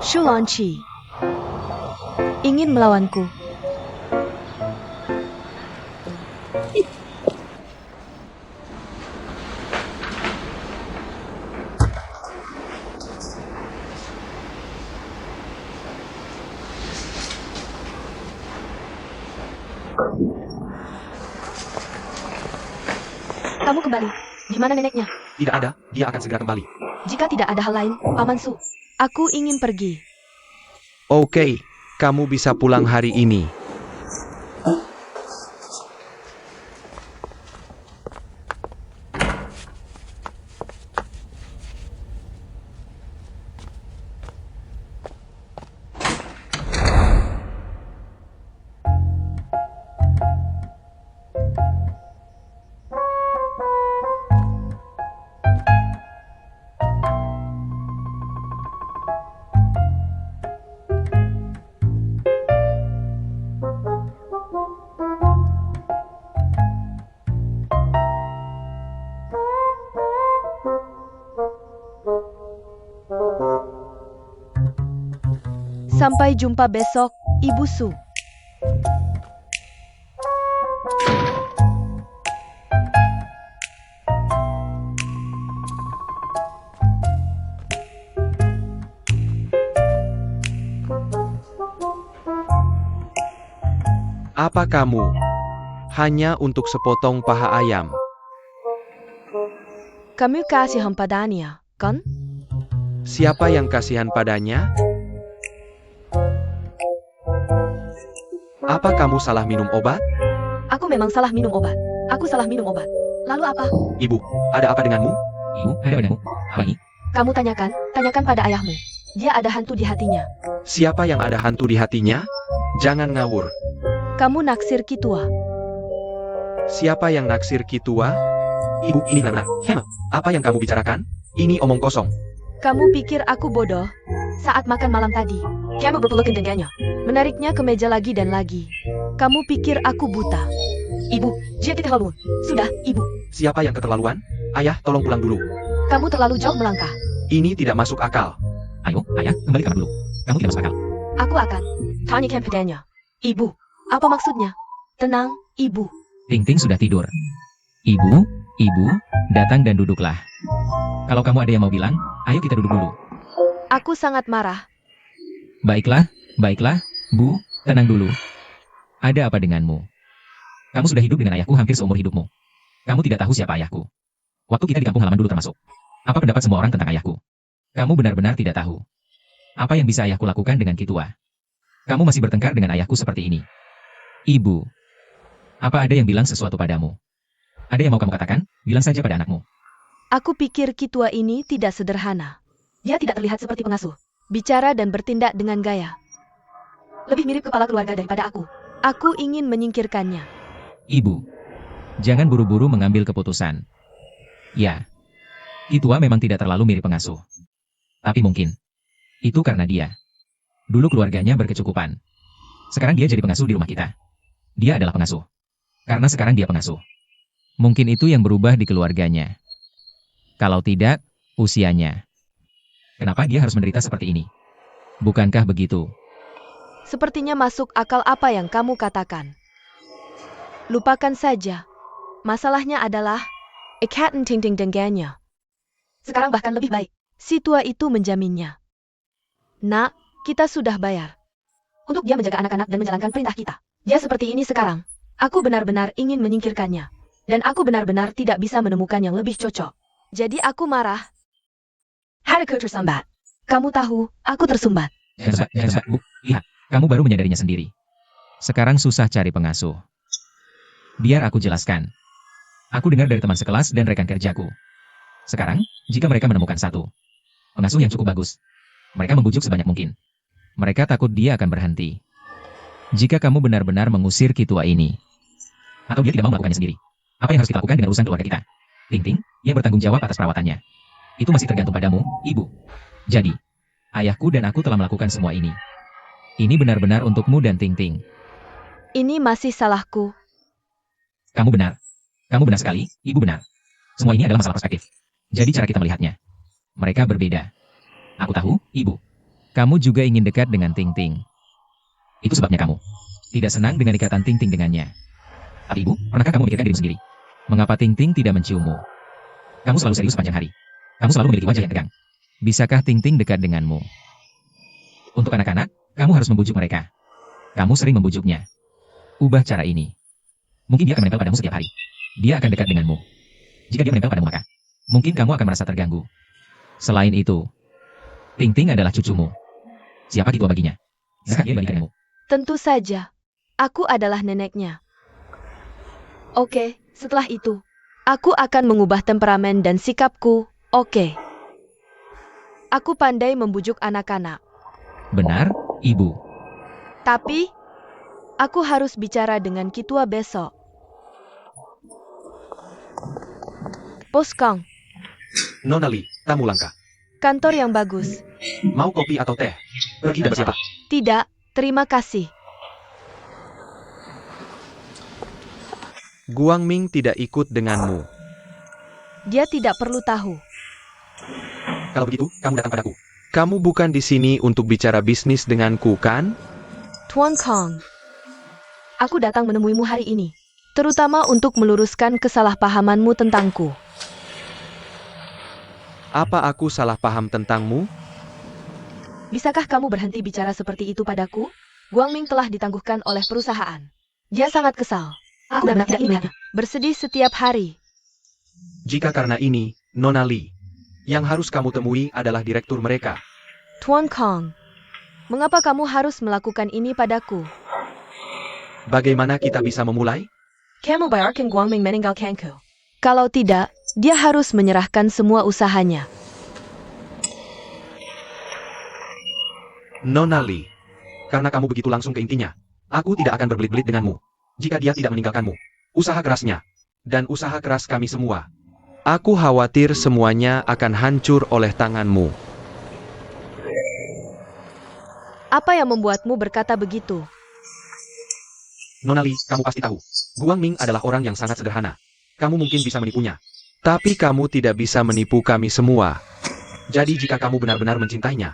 Shulanchi ingin melawanku. Kamu kembali. Di mana neneknya? Tidak ada, dia akan segera kembali. Jika tidak ada hal lain, Paman Su, aku ingin pergi. Oke, kamu bisa pulang hari ini. Sampai jumpa besok, Ibu Su. Apa kamu? Hanya untuk sepotong paha ayam. Kamu kasihan padanya, kan? Siapa yang kasihan padanya? Apa kamu salah minum obat? Aku memang salah minum obat. Aku salah minum obat. Lalu apa? Ibu, ada apa denganmu? Ibu, ada padamu. Apa ini? Kamu tanyakan pada ayahmu. Dia ada hantu di hatinya. Siapa yang ada hantu di hatinya? Jangan ngawur. Kamu naksir Kitua. Siapa yang naksir Kitua? Ibu, ini Nana. Apa yang kamu bicarakan? Ini omong kosong. Kamu pikir aku bodoh? Saat makan malam tadi, kamu berpelukan dengannya. Menariknya ke meja lagi dan lagi. Kamu pikir aku buta? Ibu, dia keterlaluan. Sudah, ibu. Siapa yang keterlaluan? Ayah, tolong pulang dulu. Kamu terlalu jauh melangkah. Ini tidak masuk akal. Ayo, ayah, kembali kamar dulu. Kamu tidak masuk akal. Aku akan tanyakan padanya. Ibu, apa maksudnya? Tenang, ibu. Ting Ting sudah tidur. Ibu, datang dan duduklah. Kalau kamu ada yang mau bilang, ayo kita duduk dulu. Aku sangat marah. Baiklah, Bu, tenang dulu. Ada apa denganmu? Kamu sudah hidup dengan ayahku hampir seumur hidupmu. Kamu tidak tahu siapa ayahku. Waktu kita di kampung halaman dulu termasuk. Apa pendapat semua orang tentang ayahku? Kamu benar-benar tidak tahu. Apa yang bisa ayahku lakukan dengan Kitua? Kamu masih bertengkar dengan ayahku seperti ini. Ibu, apa ada yang bilang sesuatu padamu? Ada yang mau kamu katakan? Bilang saja pada anakmu. Aku pikir Kitua ini tidak sederhana. Dia tidak terlihat seperti pengasuh. Bicara dan bertindak dengan gaya. Lebih mirip kepala keluarga daripada aku. Aku ingin menyingkirkannya. Ibu, jangan buru-buru mengambil keputusan. Ya, Kitua memang tidak terlalu mirip pengasuh. Tapi mungkin, itu karena dia. Dulu keluarganya berkecukupan. Sekarang dia jadi pengasuh di rumah kita. Dia adalah pengasuh. Karena sekarang dia pengasuh. Mungkin itu yang berubah di keluarganya. Kalau tidak, usianya. Kenapa dia harus menderita seperti ini? Bukankah begitu? Sepertinya masuk akal apa yang kamu katakan. Lupakan saja. Masalahnya adalah ikatan Ting Ting dengannya. Sekarang bahkan lebih baik. Si tua itu menjaminnya. Nak, kita sudah bayar. Untuk dia menjaga anak-anak dan menjalankan perintah kita. Dia seperti ini sekarang. Aku benar-benar ingin menyingkirkannya. Dan aku benar-benar tidak bisa menemukan yang lebih cocok. Jadi aku marah. Hadaku tersambat. Kamu tahu, aku tersumbat. Jangan, Bu. Lihat, kamu baru menyadarinya sendiri. Sekarang susah cari pengasuh. Biar aku jelaskan. Aku dengar dari teman sekelas dan rekan kerjaku. Sekarang, jika mereka menemukan satu pengasuh yang cukup bagus, mereka membujuk sebanyak mungkin. Mereka takut dia akan berhenti. Jika kamu benar-benar mengusir Kitua ini, atau dia tidak mau melakukannya sendiri, apa yang harus kita lakukan dengan urusan keluarga kita? Ting Ting, yang bertanggung jawab atas perawatannya. Itu masih tergantung padamu, Ibu. Jadi, ayahku dan aku telah melakukan semua ini. Ini benar-benar untukmu dan Ting Ting. Ini masih salahku. Kamu benar. Kamu benar sekali, Ibu benar. Semua ini adalah masalah perspektif. Jadi cara kita melihatnya. Mereka berbeda. Aku tahu, Ibu. Kamu juga ingin dekat dengan Ting Ting. Itu sebabnya kamu tidak senang dengan ikatan Ting Ting dengannya. Tapi Ibu, pernahkah kamu memikirkan dirimu sendiri? Mengapa Ting Ting tidak menciummu? Kamu selalu serius sepanjang hari. Kamu selalu memiliki wajah yang tegang. Bisakah Ting Ting dekat denganmu? Untuk anak-anak, kamu harus membujuk mereka. Kamu sering membujuknya. Ubah cara ini. Mungkin dia akan menempel padamu setiap hari. Dia akan dekat denganmu. Jika dia menempel padamu maka, mungkin kamu akan merasa terganggu. Selain itu, Ting Ting adalah cucumu. Siapa Kitua baginya? Bisakah dia balik denganmu? Tentu saja. Aku adalah neneknya. Oke, setelah itu, aku akan mengubah temperamen dan sikapku. Oke. Aku pandai membujuk anak-anak. Benar, Ibu. Tapi, aku harus bicara dengan Kitua besok. Bos Kang, Nona Lee, tamu langka. kantor yang bagus. Mau kopi atau teh? Pergi dan bersiap. Tidak, terima kasih. Guangming tidak ikut denganmu. Dia tidak perlu tahu. Kalau begitu, kamu datang padaku. Kamu bukan di sini untuk bicara bisnis denganku, kan? Tuan Kang, Aku datang menemuimu hari ini. terutama untuk meluruskan kesalahpahamanmu tentangku. Apa aku salah paham tentangmu? Bisakah kamu berhenti bicara seperti itu padaku? Guangming telah ditangguhkan oleh perusahaan. Dia sangat kesal. Aku benar-benar tidak ingin melihatnya. Bersedih setiap hari. Jika karena ini, Nona Lee, yang harus kamu temui adalah direktur mereka. Tuan Kang, mengapa kamu harus melakukan ini padaku? Bagaimana kita bisa memulai? Kamu bayarkan Guangming meninggalkanku. Kalau tidak, Dia harus menyerahkan semua usahanya. Nona Lee, karena kamu begitu langsung ke intinya, aku tidak akan berbelit-belit denganmu. Jika dia tidak meninggalkanmu, usaha kerasnya, dan usaha keras kami semua. Aku khawatir semuanya akan hancur oleh tanganmu. Apa yang membuatmu berkata begitu? Nona Lee, kamu pasti tahu. Guang Ming adalah orang yang sangat sederhana. Kamu mungkin bisa menipunya. Tapi kamu tidak bisa menipu kami semua. Jadi jika kamu benar-benar mencintainya,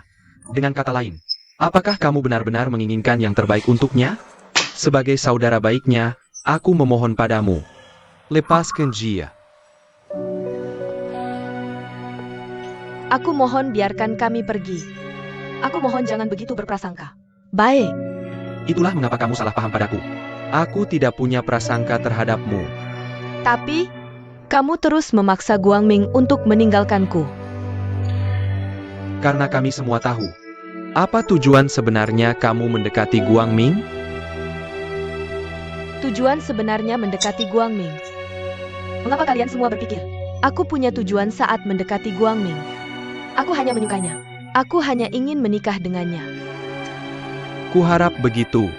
dengan kata lain, apakah kamu benar-benar menginginkan yang terbaik untuknya? Sebagai saudara baiknya, aku memohon padamu. Lepaskan Jia. Aku mohon biarkan kami pergi. Aku mohon jangan begitu berprasangka. Baik. Itulah mengapa kamu salah paham padaku. Aku tidak punya prasangka terhadapmu. Tapi, kamu terus memaksa Guang Ming untuk meninggalkanku. Karena kami semua tahu. Apa tujuan sebenarnya kamu mendekati Guang Ming? Tujuan sebenarnya mendekati Guang Ming. Mengapa kalian semua berpikir? Aku punya tujuan saat mendekati Guang Ming. Aku hanya menyukainya. Aku hanya ingin menikah dengannya. Kuharap begitu.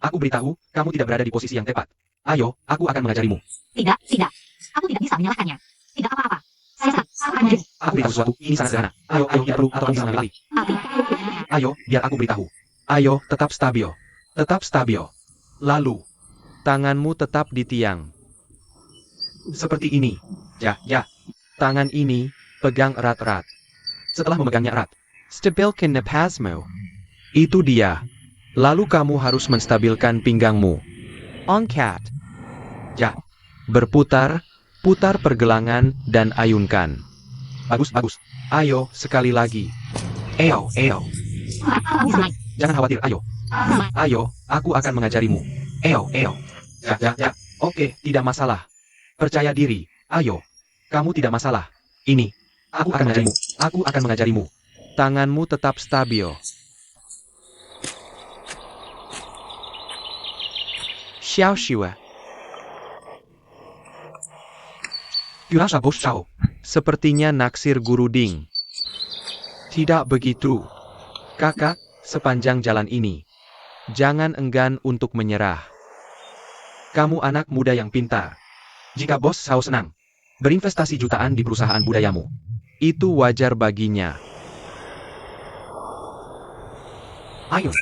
Aku beritahu, kamu tidak berada di posisi yang tepat. Ayo, aku akan mengajarimu. Tidak, tidak. Aku tidak bisa menyalahkannya. Tidak apa-apa. Saya akan menjadi. Aku beritahu sesuatu, ini sangat sederhana. Ayo, tidak perlu, atau bisa mengambil alih. Ayo, biar aku beritahu. Ayo, tetap stabil. Tetap stabil. Lalu, tanganmu tetap di tiang. Seperti ini. Ya. Tangan ini, pegang erat-erat. Setelah memegangnya erat, stabilkan napasmu. Itu dia. Lalu kamu harus menstabilkan pinggangmu. Angkat. Ya. Berputar, putar pergelangan, dan ayunkan. Bagus. Ayo, sekali lagi. Eo. Jangan khawatir, ayo. Ayo, aku akan mengajarimu. Eo. Ya. Oke, tidak masalah. Percaya diri, ayo. Kamu tidak masalah. Ini. Aku akan mengajarimu. Tanganmu tetap stabil. Xiao Shua. Yurasa Bos Shao. Sepertinya naksir Guru Ding. Tidak begitu. Kakak, sepanjang jalan ini, jangan enggan untuk menyerah. Kamu anak muda yang pintar. Jika Bos Shao senang berinvestasi jutaan di perusahaan budayamu, itu wajar baginya. Ayun,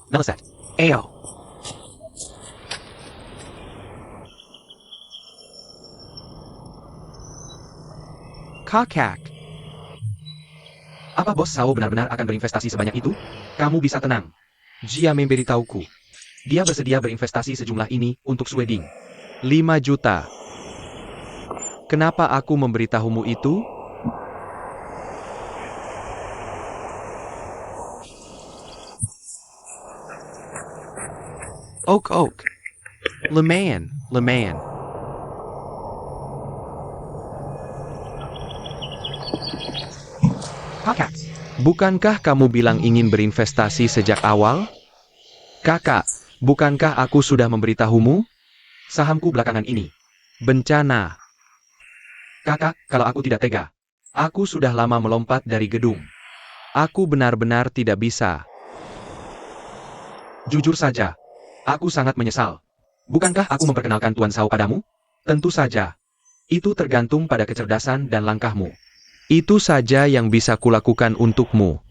Neleset. Eo. Kakak. Apa Bos Shao benar-benar akan berinvestasi sebanyak itu? Kamu bisa tenang. Jia memberitahuku. Dia bersedia berinvestasi sejumlah ini untuk Sweding. 5 juta. Kenapa aku memberitahumu itu? Oak. Lemayan. Kakak, bukankah kamu bilang ingin berinvestasi sejak awal? Kakak, bukankah aku sudah memberitahumu? Sahamku belakangan ini. Bencana. Kakak, kalau aku tidak tega, aku sudah lama melompat dari gedung. Aku benar-benar tidak bisa. Jujur saja, aku sangat menyesal. Bukankah aku memperkenalkan Tuan Shao padamu? Tentu saja. Itu tergantung pada kecerdasan dan langkahmu. Itu saja yang bisa kulakukan untukmu.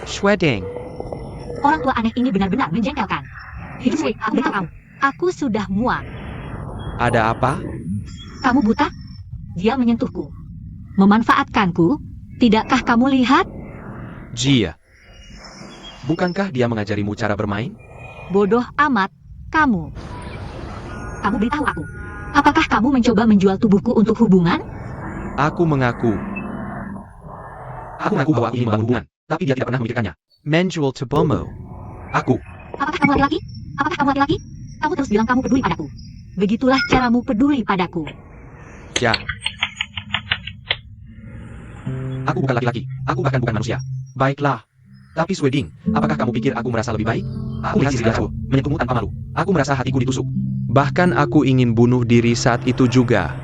Sweding. Orang tua aneh ini benar-benar menjengkelkan. Hidup Sui, aku beritahu. Aku sudah muak. Ada apa? Kamu buta? Dia menyentuhku. Memanfaatkanku? Tidakkah kamu lihat? Jia. Bukankah dia mengajarimu cara bermain? Bodoh amat. Kamu beritahu aku. Apakah kamu mencoba menjual tubuhku untuk hubungan? Aku mengaku. Aku mengaku bahwa aku ingin membangun hubungan, tapi dia tidak pernah memikirkannya. Menjual tubuhmu. Aku. Apakah kamu laki-laki? Kamu Kamu terus bilang kamu peduli padaku. Begitulah caramu peduli padaku. Ya. Aku bukan laki-laki. Aku bahkan bukan manusia. Baiklah. Tapi Sweding, apakah kamu pikir aku merasa lebih baik? Aku lihat sisi aku, menyentuhmu tanpa malu. Aku merasa hatiku ditusuk. Bahkan aku ingin bunuh diri saat itu juga.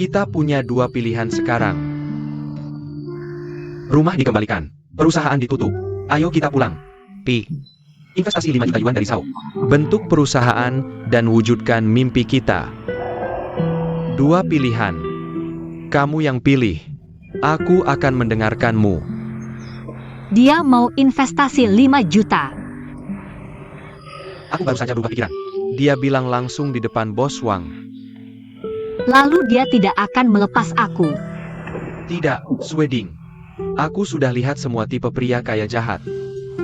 Kita punya dua pilihan sekarang. Rumah dikembalikan, perusahaan ditutup. Ayo kita pulang. Pi. Investasi 5 juta yuan dari Sao. Bentuk perusahaan dan wujudkan mimpi kita. Dua pilihan. Kamu yang pilih. Aku akan mendengarkanmu. Dia mau investasi 5 juta. Aku baru saja berubah pikiran. Dia bilang langsung di depan bos Wang. Lalu dia tidak akan melepas aku. Tidak, Sweding. Aku sudah lihat semua tipe pria kaya jahat.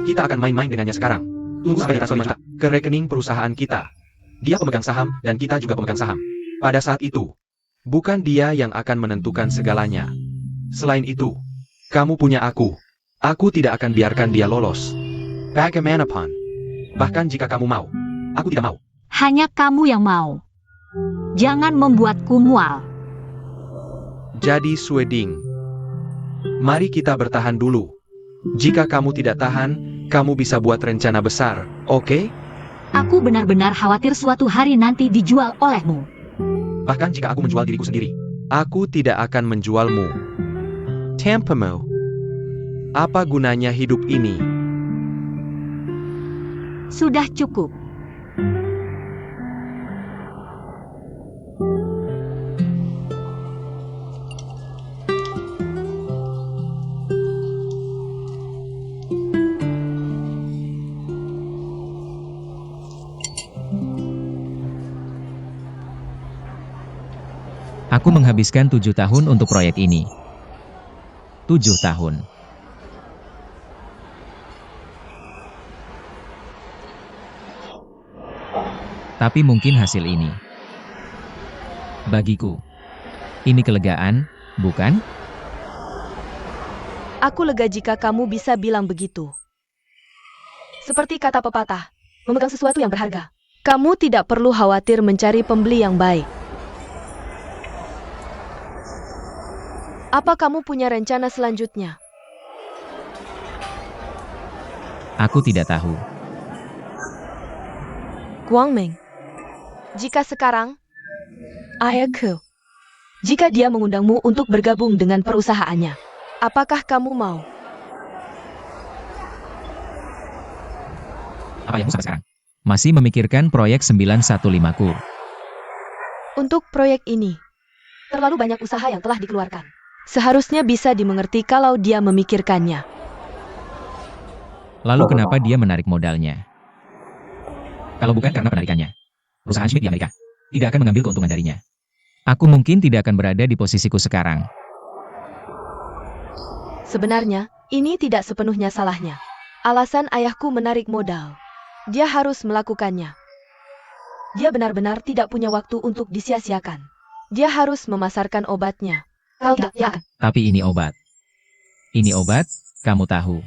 Kita akan main-main dengannya sekarang. Tunggu sampai kita transfer 5 juta ke rekening perusahaan kita. Dia pemegang saham dan kita juga pemegang saham. Pada saat itu, bukan dia yang akan menentukan segalanya. Selain itu, kamu punya aku. Aku tidak akan biarkan dia lolos. Bagaimanapun. Bahkan jika kamu mau, aku tidak mau. Hanya kamu yang mau. Jangan membuatku mual. Jadi Sweding, mari kita bertahan dulu. Jika kamu tidak tahan, kamu bisa buat rencana besar, oke? Aku benar-benar khawatir suatu hari nanti dijual olehmu. Bahkan jika aku menjual diriku sendiri, aku tidak akan menjualmu. Tampamu. Apa gunanya hidup ini? Sudah cukup. Aku menghabiskan 7 tahun untuk proyek ini. 7 tahun. Tapi mungkin hasil ini. Bagiku. Ini kelegaan, bukan? Aku lega jika kamu bisa bilang begitu. Seperti kata pepatah, memegang sesuatu yang berharga. Kamu tidak perlu khawatir mencari pembeli yang baik. Apa kamu punya rencana selanjutnya? Aku tidak tahu. Guangming, jika sekarang, ayahku, jika dia mengundangmu untuk bergabung dengan perusahaannya, apakah kamu mau? Apa yang sampai sekarang? Masih memikirkan proyek 915-ku. Untuk proyek ini, terlalu banyak usaha yang telah dikeluarkan. Seharusnya bisa dimengerti kalau dia memikirkannya. Lalu kenapa dia menarik modalnya? Kalau bukan karena penarikannya, perusahaan Schmidt di Amerika tidak akan mengambil keuntungan darinya. Aku mungkin tidak akan berada di posisiku sekarang. Sebenarnya, ini tidak sepenuhnya salahnya. Alasan ayahku menarik modal. Dia harus melakukannya. Dia benar-benar tidak punya waktu untuk disia-siakan. Dia harus memasarkan obatnya. Kalau tidak, ya. Tapi ini obat. Ini obat, kamu tahu.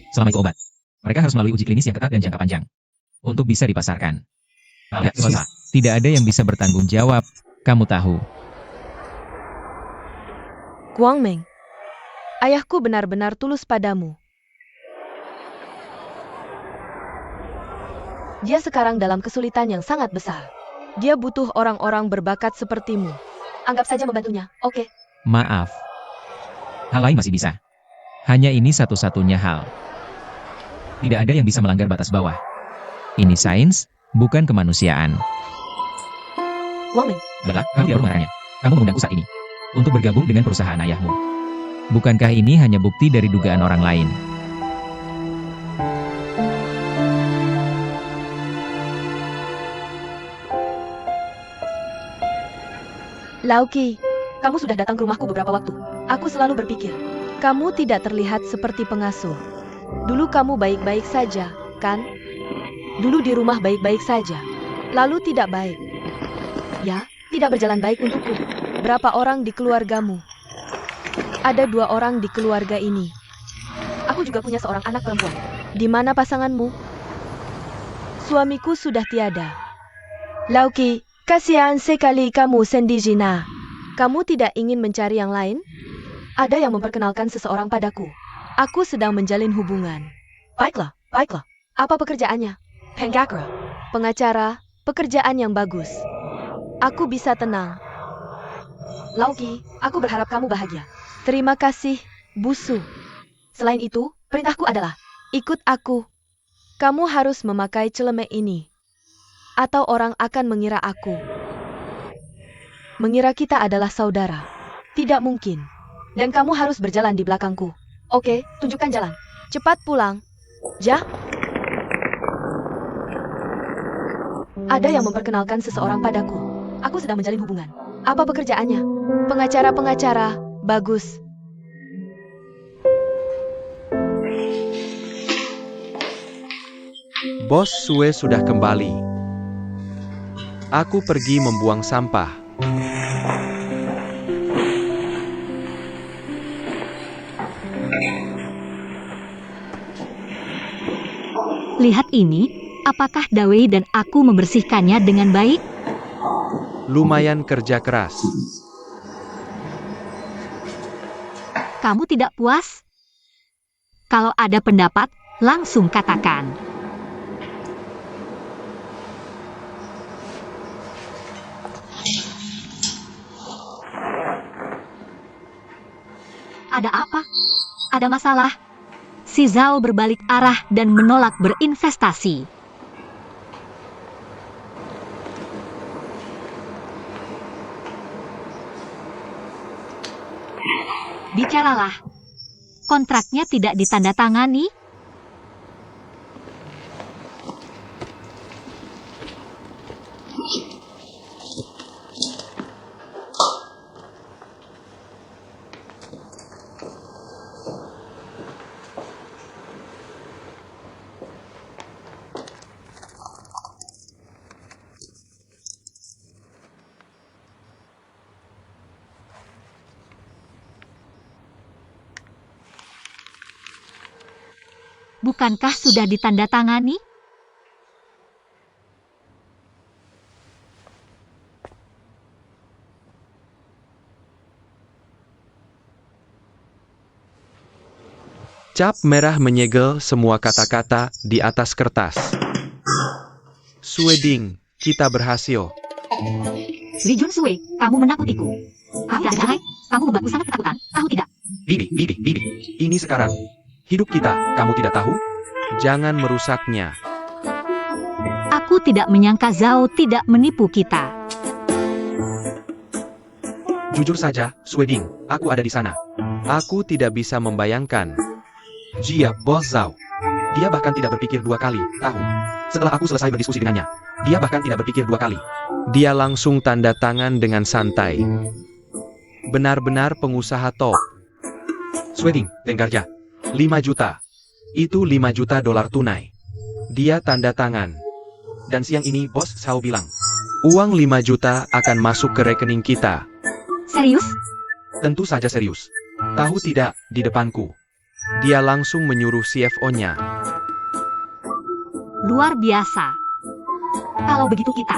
Selama itu obat, mereka harus melalui uji klinis yang ketat dan jangka panjang untuk bisa dipasarkan. Tidak ada yang bisa bertanggung jawab, kamu tahu. Guangming, ayahku benar-benar tulus padamu. Dia sekarang dalam kesulitan yang sangat besar. Dia butuh orang-orang berbakat sepertimu. Anggap saja membantunya, oke? Maaf. Hal lain masih bisa. Hanya ini satu-satunya hal. Tidak ada yang bisa melanggar batas bawah. Ini sains, bukan kemanusiaan. Guangming, Baiklah, kamu tidak perlu melarangnya. Kamu mengundangku saat ini untuk bergabung dengan perusahaan ayahmu. Bukankah ini hanya bukti dari dugaan orang lain? Lauki, kamu sudah datang ke rumahku beberapa waktu. Aku selalu berpikir, kamu tidak terlihat seperti pengasuh. Dulu kamu baik-baik saja, kan? Dulu di rumah baik-baik saja. Lalu tidak baik. Ya, tidak berjalan baik untukku. Berapa orang di keluargamu? Ada 2 orang di keluarga ini. Aku juga punya seorang anak perempuan. Di mana pasanganmu? Suamiku sudah tiada. Lauki, kasihan sekali kamu sendiri. Kamu tidak ingin mencari yang lain? Ada yang memperkenalkan seseorang padaku. Aku sedang menjalin hubungan. Baiklah, baiklah. Apa pekerjaannya? Pengacara. Pengacara, pekerjaan yang bagus. Aku bisa tenang. Lauki, aku berharap kamu bahagia. Terima kasih, Busu. Selain itu, perintahku adalah, ikut aku. Kamu harus memakai celemek ini. Atau orang akan mengira kita adalah saudara. Tidak mungkin. Dan kamu harus berjalan di belakangku. Oke, tunjukkan jalan. Cepat pulang. Ja? Ada yang memperkenalkan seseorang padaku. Aku sedang menjalin hubungan. Apa pekerjaannya? Pengacara. Bagus. Bos Sue sudah kembali. Aku pergi membuang sampah. Lihat ini, apakah Dawei dan aku membersihkannya dengan baik? Lumayan kerja keras. Kamu tidak puas? Kalau ada pendapat, langsung katakan. Ada apa? Ada masalah? Si Zhao berbalik arah dan menolak berinvestasi. Bicaralah. Kontraknya tidak ditandatangani? Bukankah sudah ditandatangani? Cap merah menyegel semua kata-kata di atas kertas. Sueding, kita berhasil. Li Junsue, kamu menakutiku. Kamu membuatku sangat ketakutan, tahu tidak? Bibi, ini sekarang. Hidup kita, kamu tidak tahu? Jangan merusaknya. Aku tidak menyangka Zhao tidak menipu kita. Jujur saja, Sueding, aku ada di sana. Aku tidak bisa membayangkan. Jia, Bos Zhao. Dia bahkan tidak berpikir 2 kali, tahu. Setelah aku selesai berdiskusi dengannya, dia bahkan tidak berpikir 2 kali. Dia langsung tanda tangan dengan santai. Benar-benar pengusaha top. Sueding, Tenggarja. 5 juta. Itu 5 juta dolar tunai. Dia tanda tangan. Dan siang ini Bos Zhao bilang, uang 5 juta akan masuk ke rekening kita. Serius? Tentu saja serius. Tahu tidak, di depanku. Dia langsung menyuruh CFO-nya. Luar biasa. Kalau begitu kita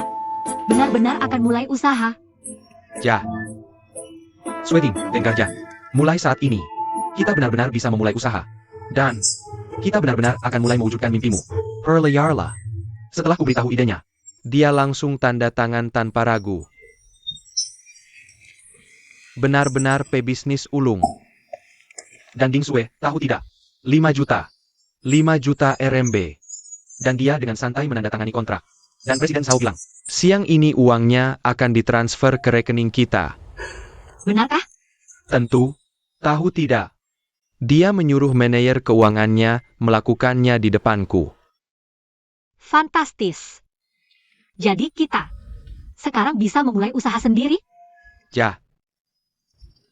benar-benar akan mulai usaha. Ja. Sueding, Tenggarja. Mulai saat ini, kita benar-benar bisa memulai usaha. Dan kita benar-benar akan mulai mewujudkan mimpimu. Perlayarlah. Setelah kuberitahu idenya, dia langsung tanda tangan tanpa ragu. Benar-benar pebisnis ulung. Dan Ding Sue, tahu tidak? 5 juta. 5 juta RMB. Dan dia dengan santai menandatangani kontrak. Dan Presiden Zhao bilang, siang ini uangnya akan ditransfer ke rekening kita. Benarkah? Tentu, tahu tidak. Dia menyuruh manajer keuangannya melakukannya di depanku. Fantastis. Jadi kita sekarang bisa memulai usaha sendiri? Ya.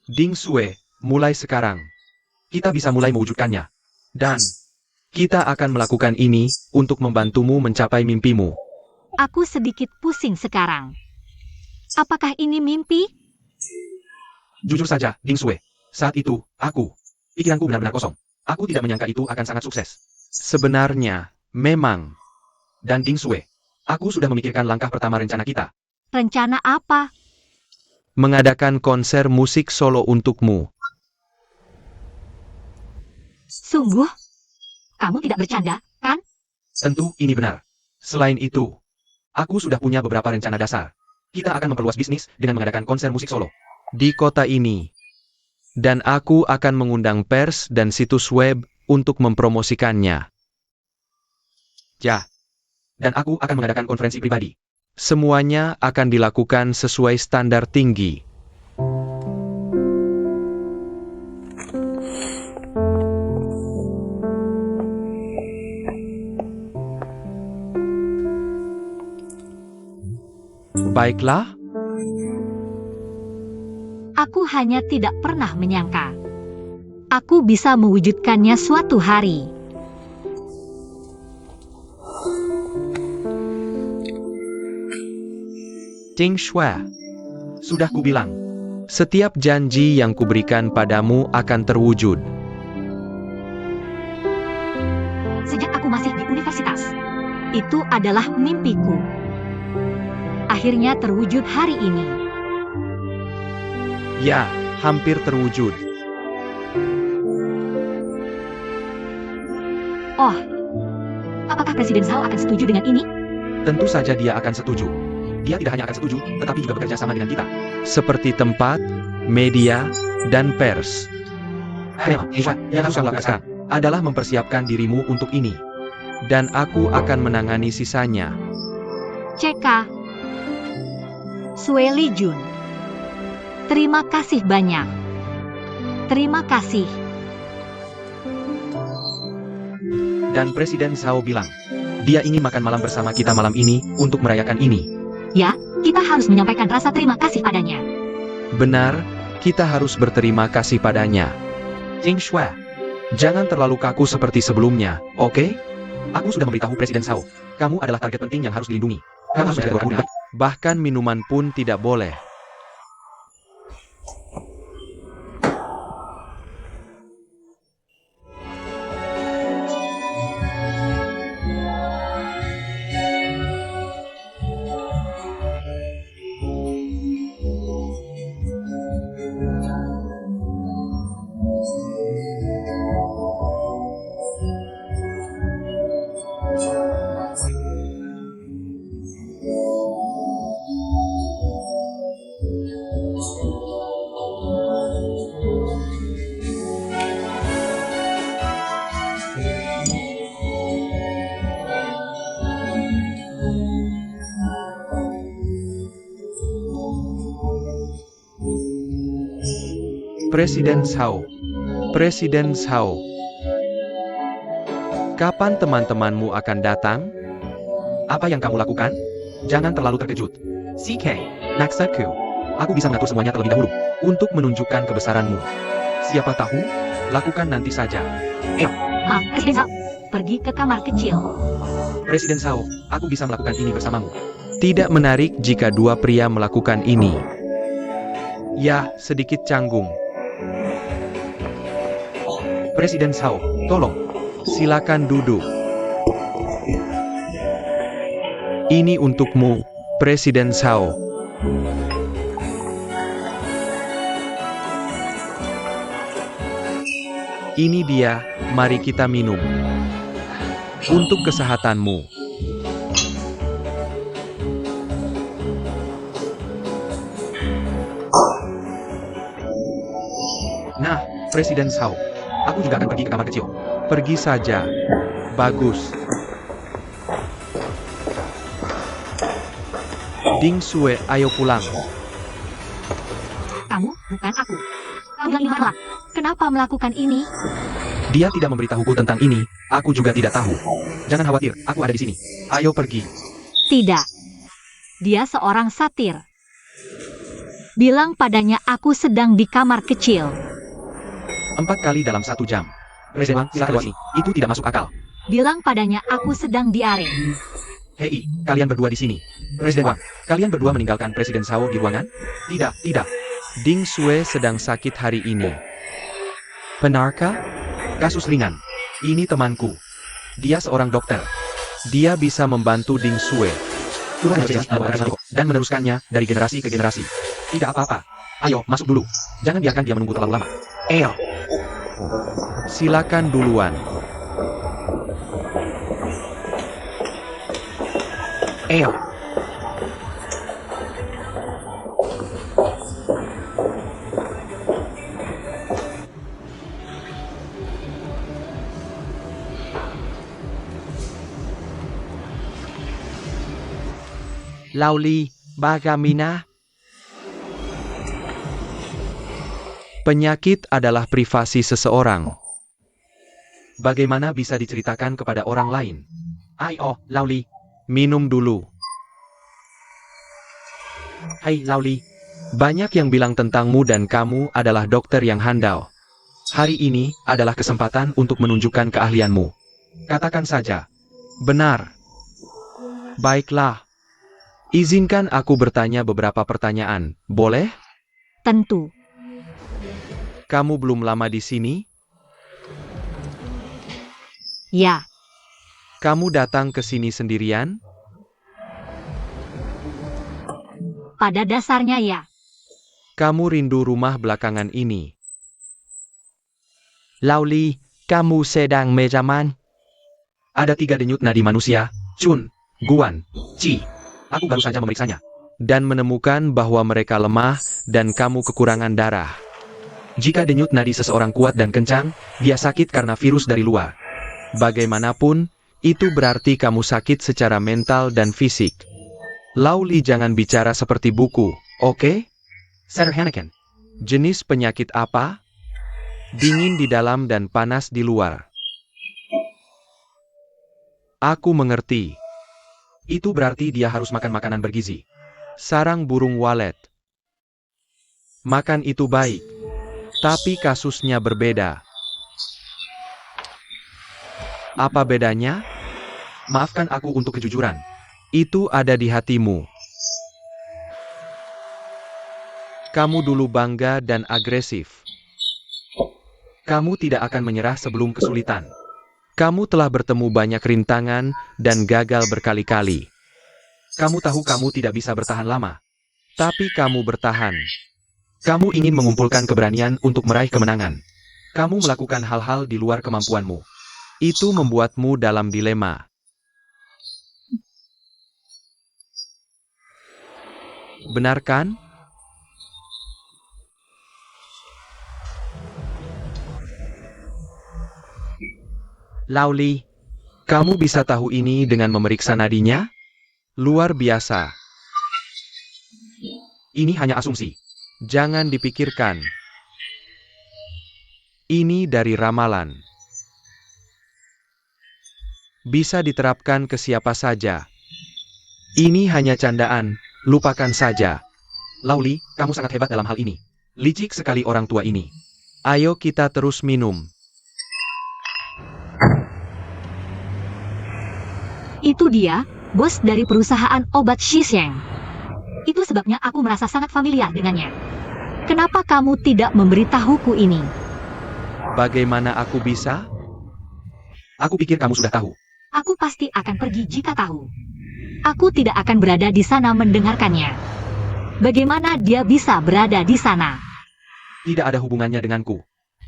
Ding Sue, mulai sekarang. Kita bisa mulai mewujudkannya. Dan kita akan melakukan ini untuk membantumu mencapai mimpimu. Aku sedikit pusing sekarang. Apakah ini mimpi? Jujur saja, Ding Sue. Saat itu, pikiranku benar-benar kosong. Aku tidak menyangka itu akan sangat sukses. Sebenarnya, memang. Dan Ding Sue, aku sudah memikirkan langkah pertama rencana kita. Rencana apa? Mengadakan konser musik solo untukmu. Sungguh? Kamu tidak bercanda, kan? Tentu ini benar. Selain itu, aku sudah punya beberapa rencana dasar. Kita akan memperluas bisnis dengan mengadakan konser musik solo di kota ini. Dan aku akan mengundang pers dan situs web untuk mempromosikannya. Ya. Dan aku akan mengadakan konferensi pribadi. Semuanya akan dilakukan sesuai standar tinggi. Baiklah. Aku hanya tidak pernah menyangka. Aku bisa mewujudkannya suatu hari. Ting Shui, sudah kubilang, setiap janji yang kuberikan padamu akan terwujud. Sejak aku masih di universitas, itu adalah mimpiku. Akhirnya terwujud hari ini. Ya, hampir terwujud. Oh, apakah Presiden Zhao akan setuju dengan ini? Tentu saja dia akan setuju. Dia tidak hanya akan setuju, tetapi juga bekerja sama dengan kita. Seperti tempat, media, dan pers. Yang harus kamu lakukan sekarang adalah mempersiapkan dirimu untuk ini. Dan aku akan menangani sisanya. CK Sueli Jun. Terima kasih banyak. Terima kasih. Dan Presiden Zhao bilang, dia ingin makan malam bersama kita malam ini untuk merayakan ini. Ya, kita harus menyampaikan rasa terima kasih padanya. Benar, kita harus berterima kasih padanya. Ting Shui, jangan terlalu kaku seperti sebelumnya, oke? Aku sudah memberitahu Presiden Zhao, kamu adalah target penting yang harus dilindungi. Kamu harus menjaga orang, bahkan minuman pun tidak boleh. Presiden Zhao. Presiden Zhao. Kapan teman-temanmu akan datang? Apa yang kamu lakukan? Jangan terlalu terkejut. CK, Naksaku. Aku bisa mengatur semuanya terlebih dahulu untuk menunjukkan kebesaranmu. Siapa tahu, lakukan nanti saja. Presiden Zhao, pergi ke kamar kecil. Presiden Zhao, aku bisa melakukan ini bersamamu. Tidak menarik jika dua pria melakukan ini. Ya, sedikit canggung. Presiden Zhao, tolong. Silakan duduk. Ini untukmu, Presiden Zhao. Ini dia, mari kita minum. Untuk kesehatanmu. Nah, Presiden Zhao, aku juga akan pergi ke kamar kecil. Pergi saja. Bagus. Ding Sue, ayo pulang. Kamu, bukan aku. Kamu yang salah. Kenapa melakukan ini? Dia tidak memberitahuku tentang ini, aku juga tidak tahu. Jangan khawatir, aku ada di sini. Ayo pergi. Tidak. Dia seorang satir. Bilang padanya aku sedang di kamar kecil. 4 kali dalam 1 jam. Presiden Wang, silakan keluar sini. Itu tidak masuk akal. Bilang padanya aku sedang diare. Hei, kalian berdua di sini. Presiden Wang, kalian berdua meninggalkan Presiden Shao di ruangan? Tidak, tidak. Ding Sue sedang sakit hari ini. Benarkah? Kasus ringan. Ini temanku. Dia seorang dokter. Dia bisa membantu Ding Sue. Dan meneruskannya dari generasi ke generasi. Tidak apa-apa. Ayo, masuk dulu. Jangan biarkan dia menunggu terlalu lama. Ayo. Silakan duluan. Ayo. Lauli, bagaimana? Penyakit adalah privasi seseorang. Bagaimana bisa diceritakan kepada orang lain? Ayo, Lauli, minum dulu. Hai Lauli, banyak yang bilang tentangmu dan kamu adalah dokter yang handal. Hari ini adalah kesempatan untuk menunjukkan keahlianmu. Katakan saja. Benar. Baiklah. Izinkan aku bertanya beberapa pertanyaan, boleh? Tentu. Kamu belum lama di sini? Ya, Kamu datang ke sini sendirian? pada dasarnya ya. Kamu rindu rumah belakangan ini? Lauli, kamu sedang mejaman? Ada 3 denyut nadi manusia, Chun, Guan, Chi. Aku baru saja memeriksanya. Dan menemukan bahwa mereka lemah dan kamu kekurangan darah. Jika denyut nadi seseorang kuat dan kencang, dia sakit karena virus dari luar. Bagaimanapun, itu berarti kamu sakit secara mental dan fisik. Lauli jangan bicara seperti buku, oke? Sir Hanakan, jenis penyakit apa? Dingin di dalam dan panas di luar. Aku mengerti. Itu berarti dia harus makan makanan bergizi. Sarang burung walet. Makan itu baik. Tapi kasusnya berbeda. Apa bedanya? Maafkan aku untuk kejujuran. Itu ada di hatimu. Kamu dulu bangga dan agresif. Kamu tidak akan menyerah sebelum kesulitan. Kamu telah bertemu banyak rintangan dan gagal berkali-kali. Kamu tahu kamu tidak bisa bertahan lama. Tapi kamu bertahan. Kamu ingin mengumpulkan keberanian untuk meraih kemenangan. Kamu melakukan hal-hal di luar kemampuanmu. Itu membuatmu dalam dilema. Benar kan? Lauli, kamu bisa tahu ini dengan memeriksa nadinya? Luar biasa. Ini hanya asumsi. Jangan dipikirkan. Ini dari ramalan. Bisa diterapkan ke siapa saja. Ini hanya candaan, lupakan saja. Lauli, kamu sangat hebat dalam hal ini. Licik sekali orang tua ini. Ayo kita terus minum. Itu dia, bos dari perusahaan obat Shisheng. Itu sebabnya aku merasa sangat familiar dengannya. Kenapa kamu tidak memberitahuku ini? Bagaimana aku bisa? Aku pikir kamu sudah tahu. Aku pasti akan pergi jika tahu. Aku tidak akan berada di sana mendengarkannya. Bagaimana dia bisa berada di sana? Tidak ada hubungannya denganku.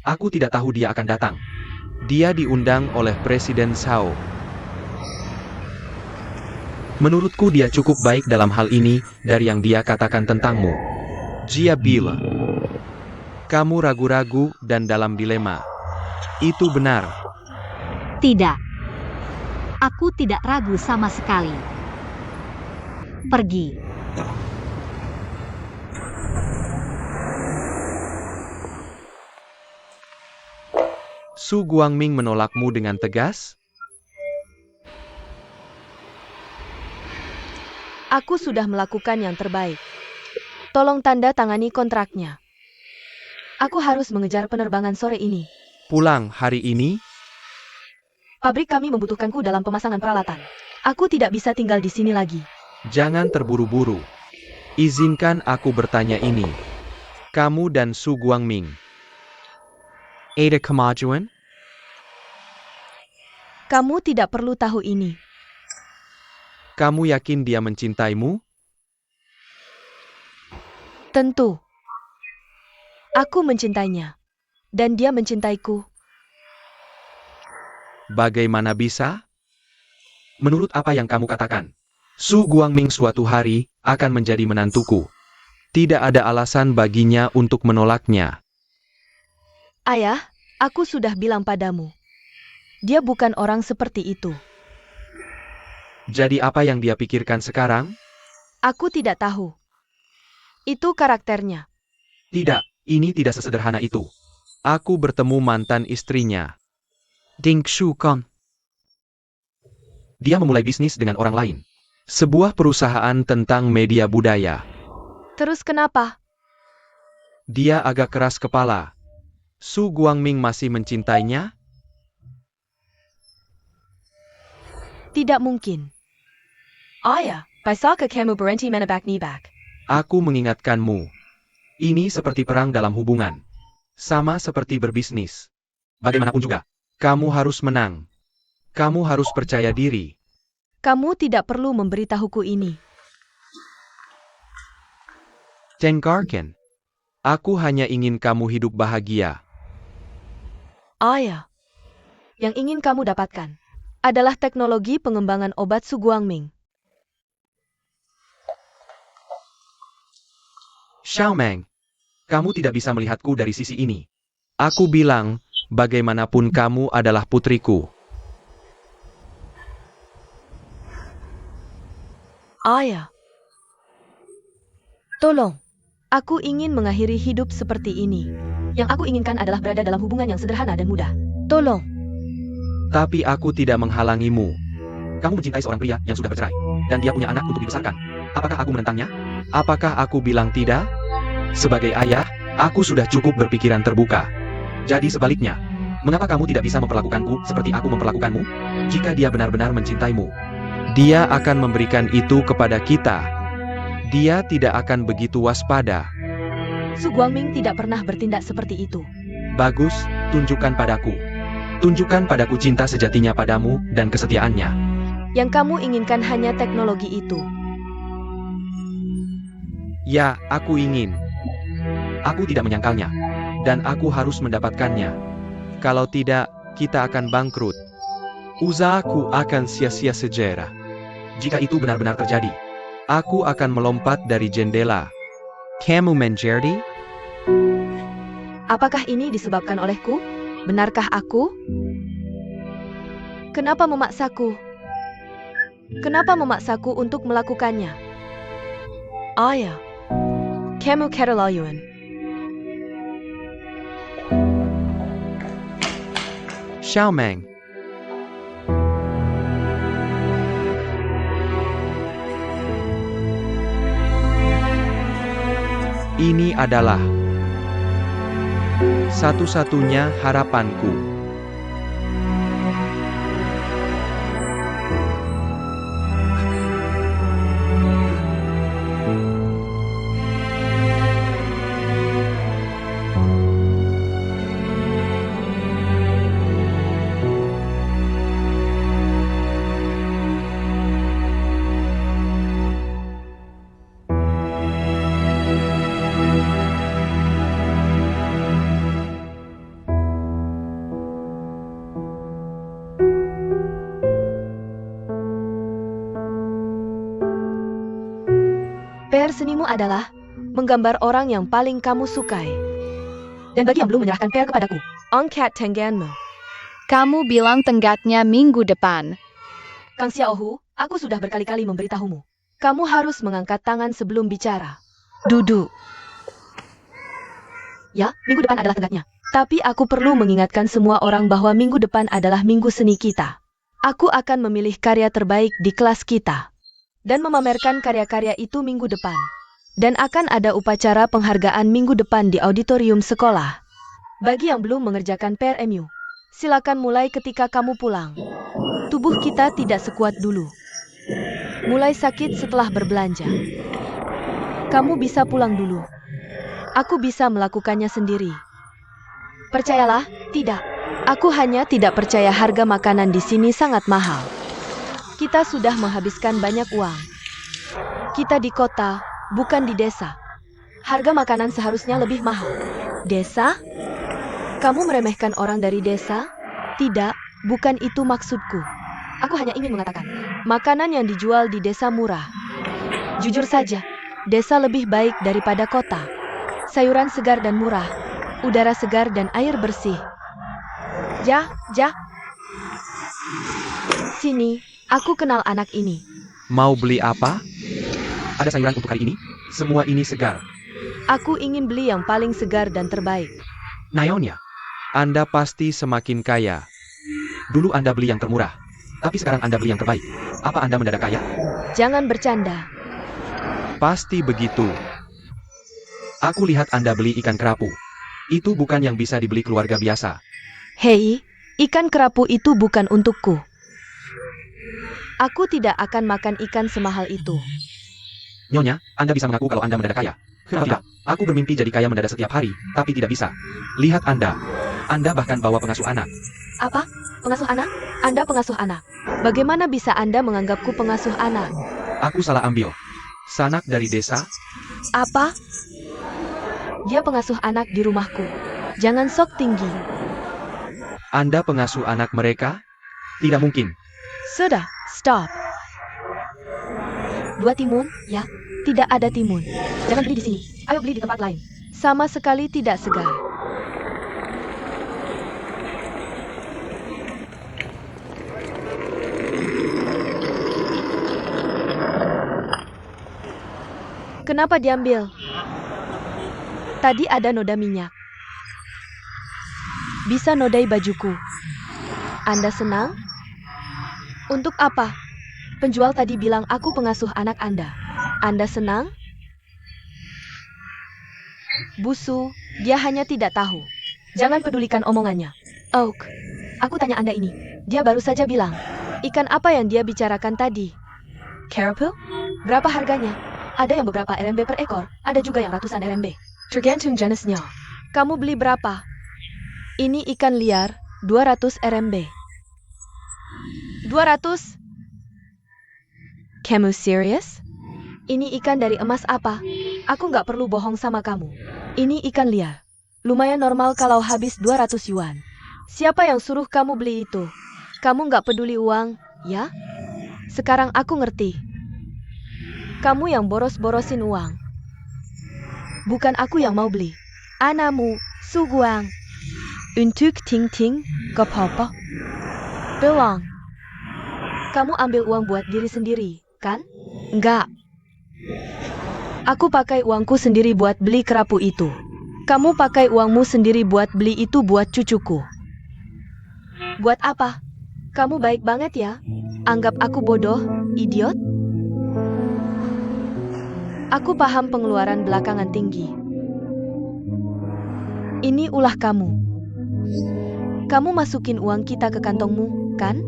Aku tidak tahu dia akan datang. Dia diundang oleh Presiden Shao. Menurutku dia cukup baik dalam hal ini dari yang dia katakan tentangmu. Jia Bila. Kamu ragu-ragu dan dalam dilema. Itu benar. Tidak. Aku tidak ragu sama sekali. Pergi. Su Guangming menolakmu dengan tegas? Aku sudah melakukan yang terbaik. Tolong tanda tangani kontraknya. Aku harus mengejar penerbangan sore ini. Pulang hari ini? Pabrik kami membutuhkanku dalam pemasangan peralatan. Aku tidak bisa tinggal di sini lagi. Jangan terburu-buru. Izinkan aku bertanya ini. Kamu dan Su Guangming ada kemajuan? Kamu tidak perlu tahu ini. Kamu yakin dia mencintaimu? Tentu. Aku mencintainya. Dan dia mencintaiku. Bagaimana bisa? Menurut apa yang kamu katakan, Su Guangming suatu hari akan menjadi menantuku. Tidak ada alasan baginya untuk menolaknya. Ayah, aku sudah bilang padamu. Dia bukan orang seperti itu. Jadi apa yang dia pikirkan sekarang? Aku tidak tahu. Itu karakternya. Tidak, ini tidak sesederhana itu. Aku bertemu mantan istrinya. Ding Shukong. Dia memulai bisnis dengan orang lain. Sebuah perusahaan tentang media budaya. Terus kenapa? Dia agak keras kepala. Su Guangming masih mencintainya? Tidak mungkin. Ayah, bisakah kamu berhenti menebak-nebak? Aku mengingatkanmu. Ini seperti perang dalam hubungan. Sama seperti berbisnis. Bagaimanapun juga, kamu harus menang. Kamu harus percaya diri. Kamu tidak perlu memberitahuku ini. Tengarken. Aku hanya ingin kamu hidup bahagia. Ayah, yang ingin kamu dapatkan adalah teknologi pengembangan obat Su Guangming. Xiaomeng, kamu tidak bisa melihatku dari sisi ini. Aku bilang, bagaimanapun kamu adalah putriku. Ayah, tolong. Aku ingin mengakhiri hidup seperti ini. Yang aku inginkan adalah berada dalam hubungan yang sederhana dan mudah. Tolong. Tapi aku tidak menghalangimu. Kamu mencintai seorang pria yang sudah bercerai, dan dia punya anak untuk dibesarkan. Apakah aku menentangnya? Apakah aku bilang tidak? Sebagai ayah, aku sudah cukup berpikiran terbuka. Jadi sebaliknya, mengapa kamu tidak bisa memperlakukanku seperti aku memperlakukanmu? Jika dia benar-benar mencintaimu, dia akan memberikan itu kepada kita. Dia tidak akan begitu waspada. Su Guangming tidak pernah bertindak seperti itu. Bagus, tunjukkan padaku. Tunjukkan padaku cinta sejatinya padamu dan kesetiaannya. Yang kamu inginkan hanya teknologi itu. Ya, aku ingin. Aku tidak menyangkalnya. Dan aku harus mendapatkannya. Kalau tidak, kita akan bangkrut. Usahaku akan sia-sia sejarah. Jika itu benar-benar terjadi, aku akan melompat dari jendela. Kamu menjadi? Apakah ini disebabkan olehku? Benarkah aku? Kenapa memaksaku? Kenapa memaksaku untuk melakukannya? Ayah, kamu keterlaluan. Xiaomeng. Ini adalah satu-satunya harapanku. PR senimu adalah menggambar orang yang paling kamu sukai. Dan bagi yang belum menyerahkan PR kepadaku, angkat tanganmu. Kamu bilang tenggatnya minggu depan. Kang Xiaohu, aku sudah berkali-kali memberitahumu. Kamu harus mengangkat tangan sebelum bicara. Duduk. Ya, minggu depan adalah tenggatnya. Tapi aku perlu mengingatkan semua orang bahwa minggu depan adalah minggu seni kita. Aku akan memilih karya terbaik di kelas kita. Dan memamerkan karya-karya itu minggu depan. Dan akan ada upacara penghargaan minggu depan di auditorium sekolah. Bagi yang belum mengerjakan PRMU, silakan mulai ketika kamu pulang. Tubuh kita tidak sekuat dulu. Mulai sakit setelah berbelanja. Kamu bisa pulang dulu. Aku bisa melakukannya sendiri. Percayalah, tidak. Aku hanya tidak percaya harga makanan di sini sangat mahal. Kita sudah menghabiskan banyak uang. Kita di kota, bukan di desa. Harga makanan seharusnya lebih mahal. Desa? Kamu meremehkan orang dari desa? Tidak, bukan itu maksudku. Aku hanya ingin mengatakan, makanan yang dijual di desa murah. Jujur saja, desa lebih baik daripada kota. Sayuran segar dan murah, udara segar dan air bersih. Sini, aku kenal anak ini. Mau beli apa? Ada sayuran untuk hari ini? Semua ini segar. Aku ingin beli yang paling segar dan terbaik. Nyonya, Anda pasti semakin kaya. Dulu Anda beli yang termurah, tapi sekarang Anda beli yang terbaik. Apa Anda mendadak kaya? Jangan bercanda. Pasti begitu. Aku lihat Anda beli ikan kerapu. Itu bukan yang bisa dibeli keluarga biasa. Hei, ikan kerapu itu bukan untukku. Aku tidak akan makan ikan semahal itu. Nyonya, Anda bisa mengaku kalau Anda mendadak kaya. Kenapa tidak? Aku bermimpi jadi kaya mendadak setiap hari, tapi tidak bisa. Lihat Anda. Anda bahkan bawa pengasuh anak. Apa? Pengasuh anak? Anda pengasuh anak. Bagaimana bisa Anda menganggapku pengasuh anak? Aku salah ambil. Sanak dari desa? Apa? Dia pengasuh anak di rumahku. Jangan sok tinggi. Anda pengasuh anak mereka? Tidak mungkin. Sudah, stop. 2 timun, ya? Tidak ada timun. Jangan beli di sini. Ayo beli di tempat lain. Sama sekali tidak segar. Kenapa diambil? Tadi ada noda minyak. Bisa nodai bajuku. Anda senang? Untuk apa? Penjual tadi bilang aku pengasuh anak Anda. Anda senang? Busu, dia hanya tidak tahu. Jangan pedulikan omongannya. Oak, aku tanya Anda ini. Dia baru saja bilang. Ikan apa yang dia bicarakan tadi? Kerapu? Berapa harganya? Ada yang beberapa RMB per ekor, ada juga yang ratusan RMB. Tergantung jenisnya. Kamu beli berapa? Ini ikan liar, 200 RMB. 200? Kamu serius? Ini ikan dari emas apa? Aku nggak perlu bohong sama kamu. Ini ikan liar. Lumayan normal kalau habis 200 yuan. Siapa yang suruh kamu beli itu? Kamu nggak peduli uang, ya? Sekarang aku ngerti. Kamu yang boros-borosin uang. Bukan aku yang mau beli. Anamu, suguang. Untuk ting-ting, gak apa-apa. Bilang. Kamu ambil uang buat diri sendiri, kan? Enggak. Aku pakai uangku sendiri buat beli kerapu itu. Kamu pakai uangmu sendiri buat beli itu buat cucuku. Buat apa? Kamu baik banget ya? Anggap aku bodoh, idiot? Aku paham pengeluaran belakangan tinggi. Ini ulah kamu. Kamu masukin uang kita ke kantongmu, kan?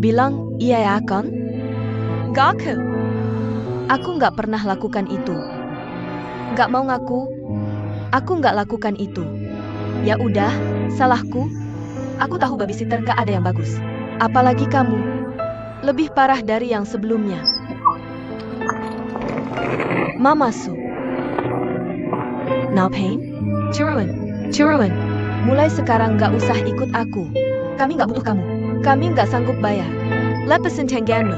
Bilang, iya ya kan? Gak ke. Aku nggak pernah lakukan itu. Nggak mau ngaku. Aku nggak lakukan itu. Ya udah, salahku. Aku tahu babysitter nggak ada yang bagus. Apalagi kamu. Lebih parah dari yang sebelumnya. Mamasu. Now pain? Curuan. Mulai sekarang nggak usah ikut aku. Kami nggak butuh kamu. Kami nggak sanggup bayar. Lepasin tengganmu.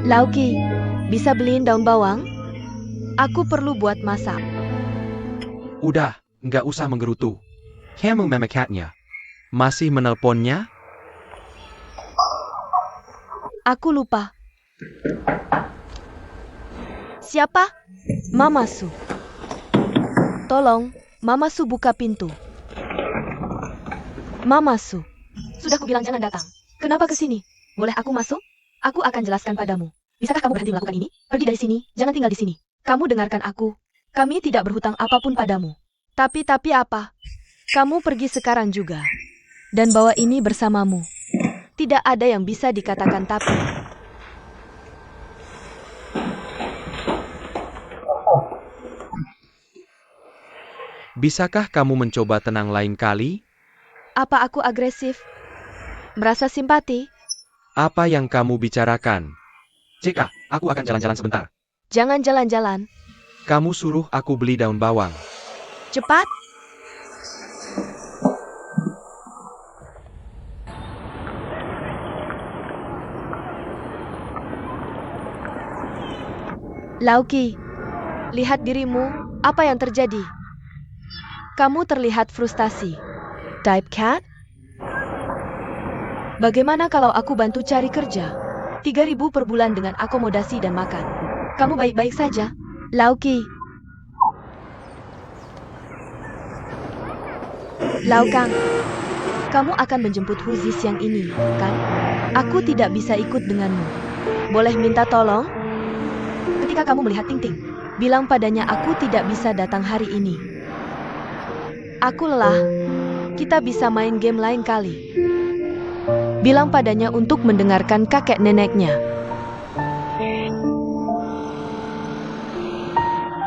Lauki, bisa beliin daun bawang? Aku perlu buat masak. Udah, nggak usah menggerutu. Kamu memekatnya. Masih menelponnya? Aku lupa. Siapa? Mama Su. Tolong, Mama Su buka pintu. Mama Su. Sudah kubilang jangan datang. Kenapa ke sini? Boleh aku masuk? Aku akan jelaskan padamu. Bisakah kamu berhenti melakukan ini? Pergi dari sini, jangan tinggal di sini. Kamu dengarkan aku. Kami tidak berhutang apapun padamu. Tapi apa? Kamu pergi sekarang juga. Dan bawa ini bersamamu. Tidak ada yang bisa dikatakan tapi. Bisakah kamu mencoba tenang lain kali? Apa aku agresif? Merasa simpati? Apa yang kamu bicarakan? Ceka, aku akan jalan-jalan sebentar. Jangan jalan-jalan. Kamu suruh aku beli daun bawang. Cepat. Lauki, lihat dirimu, apa yang terjadi? Kamu terlihat frustasi. Type Cat? Bagaimana kalau aku bantu cari kerja? 3.000 per bulan dengan akomodasi dan makan. Kamu baik-baik saja? Lauki. Laukang, kamu akan menjemput Huzi siang ini, kan? Aku tidak bisa ikut denganmu. Boleh minta tolong? Ketika kamu melihat Ting Ting, bilang padanya aku tidak bisa datang hari ini. Aku lelah. Kita bisa main game lain kali. Bilang padanya untuk mendengarkan kakek neneknya.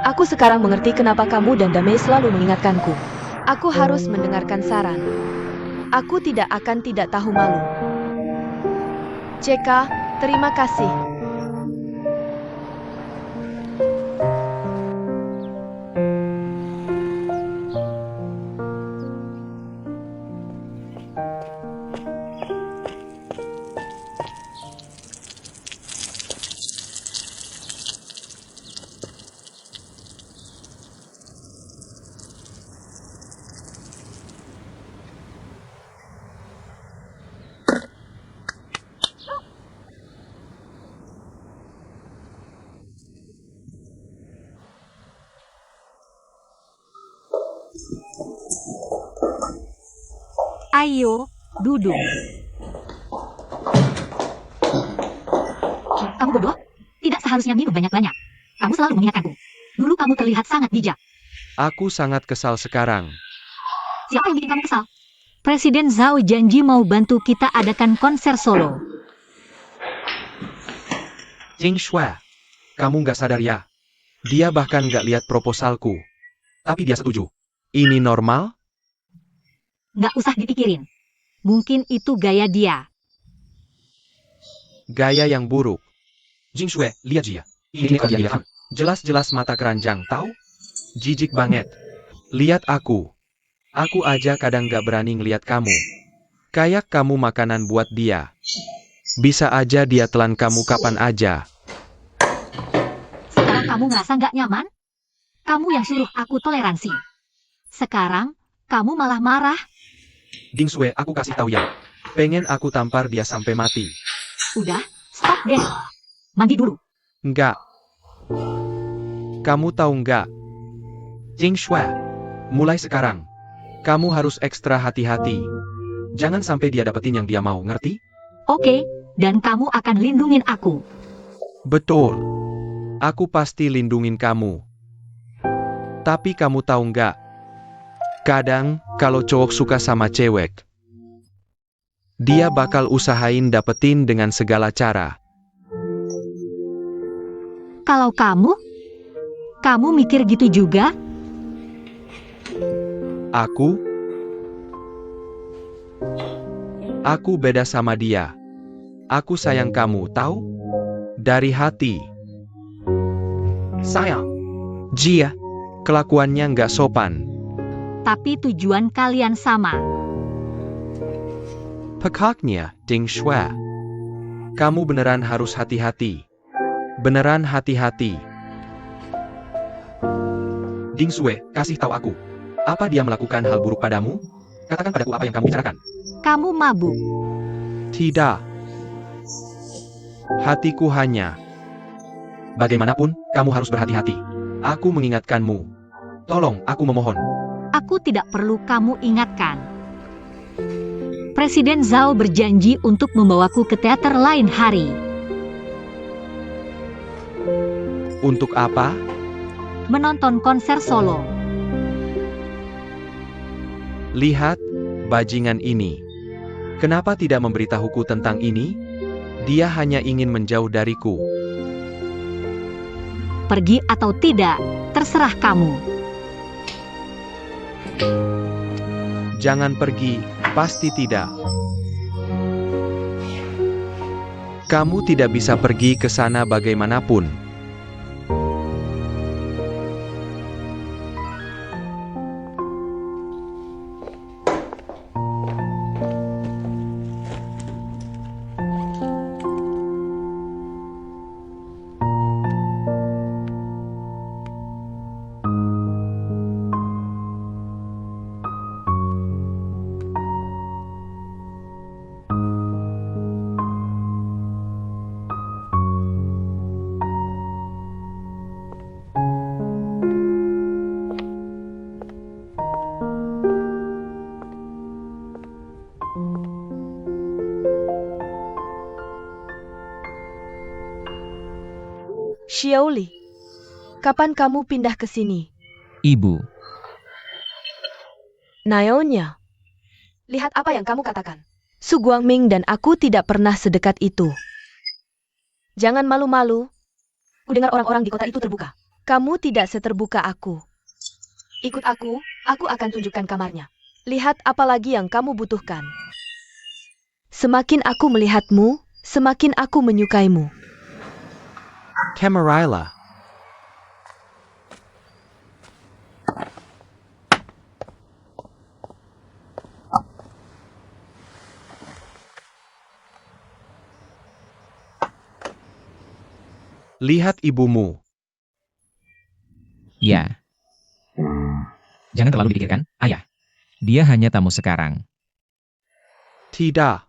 Aku sekarang mengerti kenapa kamu dan Damei selalu mengingatkanku. Aku harus mendengarkan saran. Aku tidak akan tidak tahu malu. Ceka, terima kasih. Ayo, duduk. Kamu berdua tidak seharusnya minum banyak-banyak. Kamu selalu mengingatkanku. Dulu kamu terlihat sangat bijak. Aku sangat kesal sekarang. Siapa yang bikin kamu kesal? Presiden Zhao janji mau bantu kita adakan konser solo. Jing Shui, kamu nggak sadar ya? Dia bahkan nggak lihat proposalku. Tapi dia setuju. Ini normal? Nggak usah dipikirin. Mungkin itu gaya dia. Gaya yang buruk. Jing Shui, lihat dia. Ini kalau dia lihat. Jelas-jelas mata keranjang, tahu? Jijik banget. Lihat aku. Aku aja kadang nggak berani ngeliat kamu. Kayak kamu makanan buat dia. Bisa aja dia telan kamu kapan aja. Sekarang kamu ngerasa nggak nyaman? Kamu yang suruh aku toleransi. Sekarang, kamu malah marah. Ding Shui, aku kasih tahu ya. Pengen aku tampar dia sampai mati. Udah, stop deh. Mandi dulu. Enggak. Kamu tahu nggak? Jing Shui, mulai sekarang, kamu harus ekstra hati-hati. Jangan sampai dia dapetin yang dia mau, ngerti? Oke, dan kamu akan lindungin aku. Betul. Aku pasti lindungin kamu. Tapi kamu tahu nggak? Kadang, kalau cowok suka sama cewek, dia bakal usahain dapetin dengan segala cara. Kalau kamu mikir gitu juga? Aku beda sama dia. Aku sayang kamu, tahu? Dari hati. Sayang. Jia, kelakuannya nggak sopan. Tapi tujuan kalian sama. Pekaknya, Ding Shui. Kamu beneran harus hati-hati. Beneran hati-hati. Ding Shui, kasih tahu aku. Apa dia melakukan hal buruk padamu? Katakan padaku apa yang kamu bicarakan. Kamu mabuk. Tidak. Hatiku hanya. Bagaimanapun, kamu harus berhati-hati. Aku mengingatkanmu. Tolong, aku memohon. Aku tidak perlu kamu ingatkan. Presiden Zhao berjanji untuk membawaku ke teater lain hari. Untuk apa? Menonton konser solo. Lihat, bajingan ini. Kenapa tidak memberitahuku tentang ini? Dia hanya ingin menjauh dariku. Pergi atau tidak, terserah kamu. Jangan pergi, pasti tidak. Kamu tidak bisa pergi ke sana bagaimanapun. Xiaoli, kapan kamu pindah ke sini? Ibu, Naonya, Lihat apa yang kamu katakan. Su Guangming dan aku tidak pernah sedekat itu. Jangan malu-malu. Kudengar orang-orang di kota itu terbuka. Kamu tidak seterbuka aku. Ikut aku akan tunjukkan kamarnya. Lihat apa lagi yang kamu butuhkan. Semakin aku melihatmu, semakin aku menyukaimu. Camarilla. Lihat ibumu. ya. Jangan terlalu dipikirkan, ayah. Dia hanya tamu sekarang. Tidak.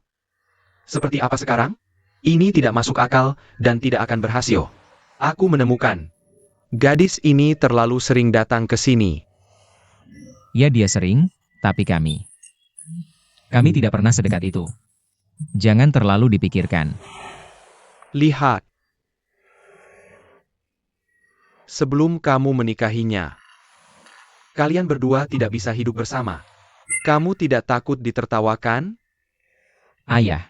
Seperti apa sekarang? Ini tidak masuk akal dan tidak akan berhasil. Aku menemukan. Gadis ini terlalu sering datang ke sini. Ya dia sering, tapi kami tidak pernah sedekat itu. Jangan terlalu dipikirkan. Lihat. Sebelum kamu menikahinya, kalian berdua tidak bisa hidup bersama. Kamu tidak takut ditertawakan? Ayah,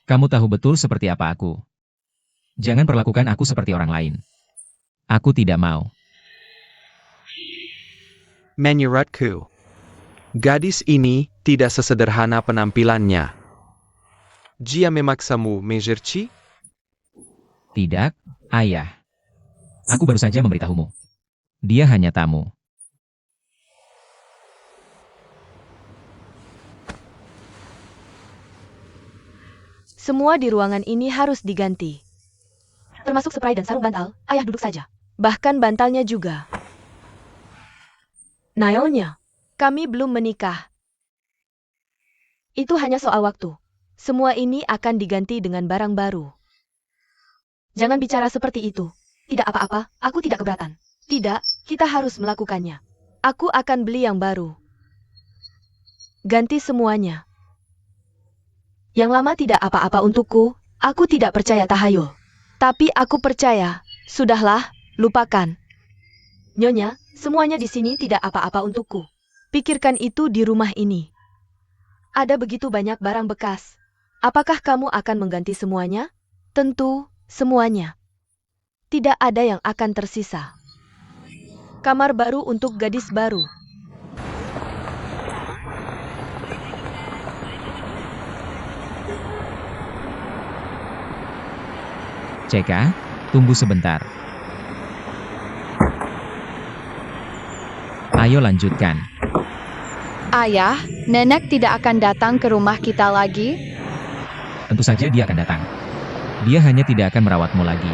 kamu tahu betul seperti apa aku. Jangan perlakukan aku seperti orang lain. Aku tidak mau. Menurutku, gadis ini tidak sesederhana penampilannya. Dia memaksamu mengerti? Tidak, ayah. Aku baru saja memberitahumu. Dia hanya tamu. Semua di ruangan ini harus diganti. Termasuk spray dan sarung bantal. Ayah duduk saja. Bahkan bantalnya juga. Naonya, Kami belum menikah. itu hanya soal waktu. Semua ini akan diganti dengan barang baru. Jangan bicara seperti itu. Tidak apa-apa, aku tidak keberatan. Tidak, kita harus melakukannya. Aku akan beli yang baru. Ganti semuanya. Yang lama tidak apa-apa untukku. Aku tidak percaya tahayul. Tapi aku percaya. Sudahlah, lupakan. Nyonya, semuanya di sini tidak apa-apa untukku. Pikirkan itu di rumah ini. Ada begitu banyak barang bekas. Apakah kamu akan mengganti semuanya? Tentu, semuanya. Tidak ada yang akan tersisa. Kamar baru untuk gadis baru. Ceka, tunggu sebentar. Ayo lanjutkan. Ayah, nenek tidak akan datang ke rumah kita lagi? Tentu saja dia akan datang. Dia hanya tidak akan merawatmu lagi.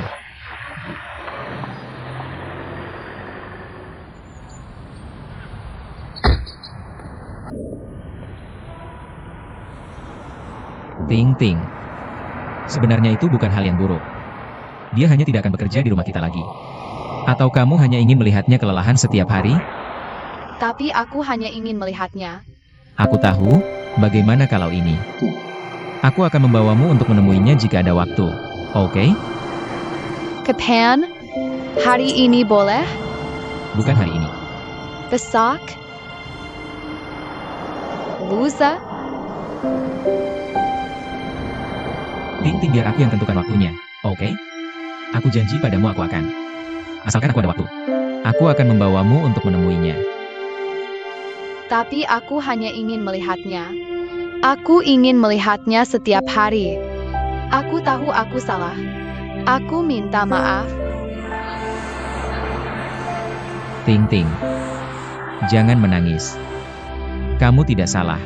Ting Ting. Sebenarnya itu bukan hal yang buruk. Dia hanya tidak akan bekerja di rumah kita lagi. Atau kamu hanya ingin melihatnya kelelahan setiap hari? Tapi aku hanya ingin melihatnya. Aku tahu, bagaimana kalau ini? Aku akan membawamu untuk menemuinya jika ada waktu. Oke? Kapan? Hari ini boleh? Bukan hari ini. Besok? Lusa? Ting Ting, biar aku yang tentukan waktunya. Oke? Aku janji padamu aku akan. Asalkan aku ada waktu. Aku akan membawamu untuk menemuinya. Tapi aku hanya ingin melihatnya. Aku ingin melihatnya setiap hari. Aku tahu aku salah. Aku minta maaf. Ting Ting. Jangan menangis. Kamu tidak salah.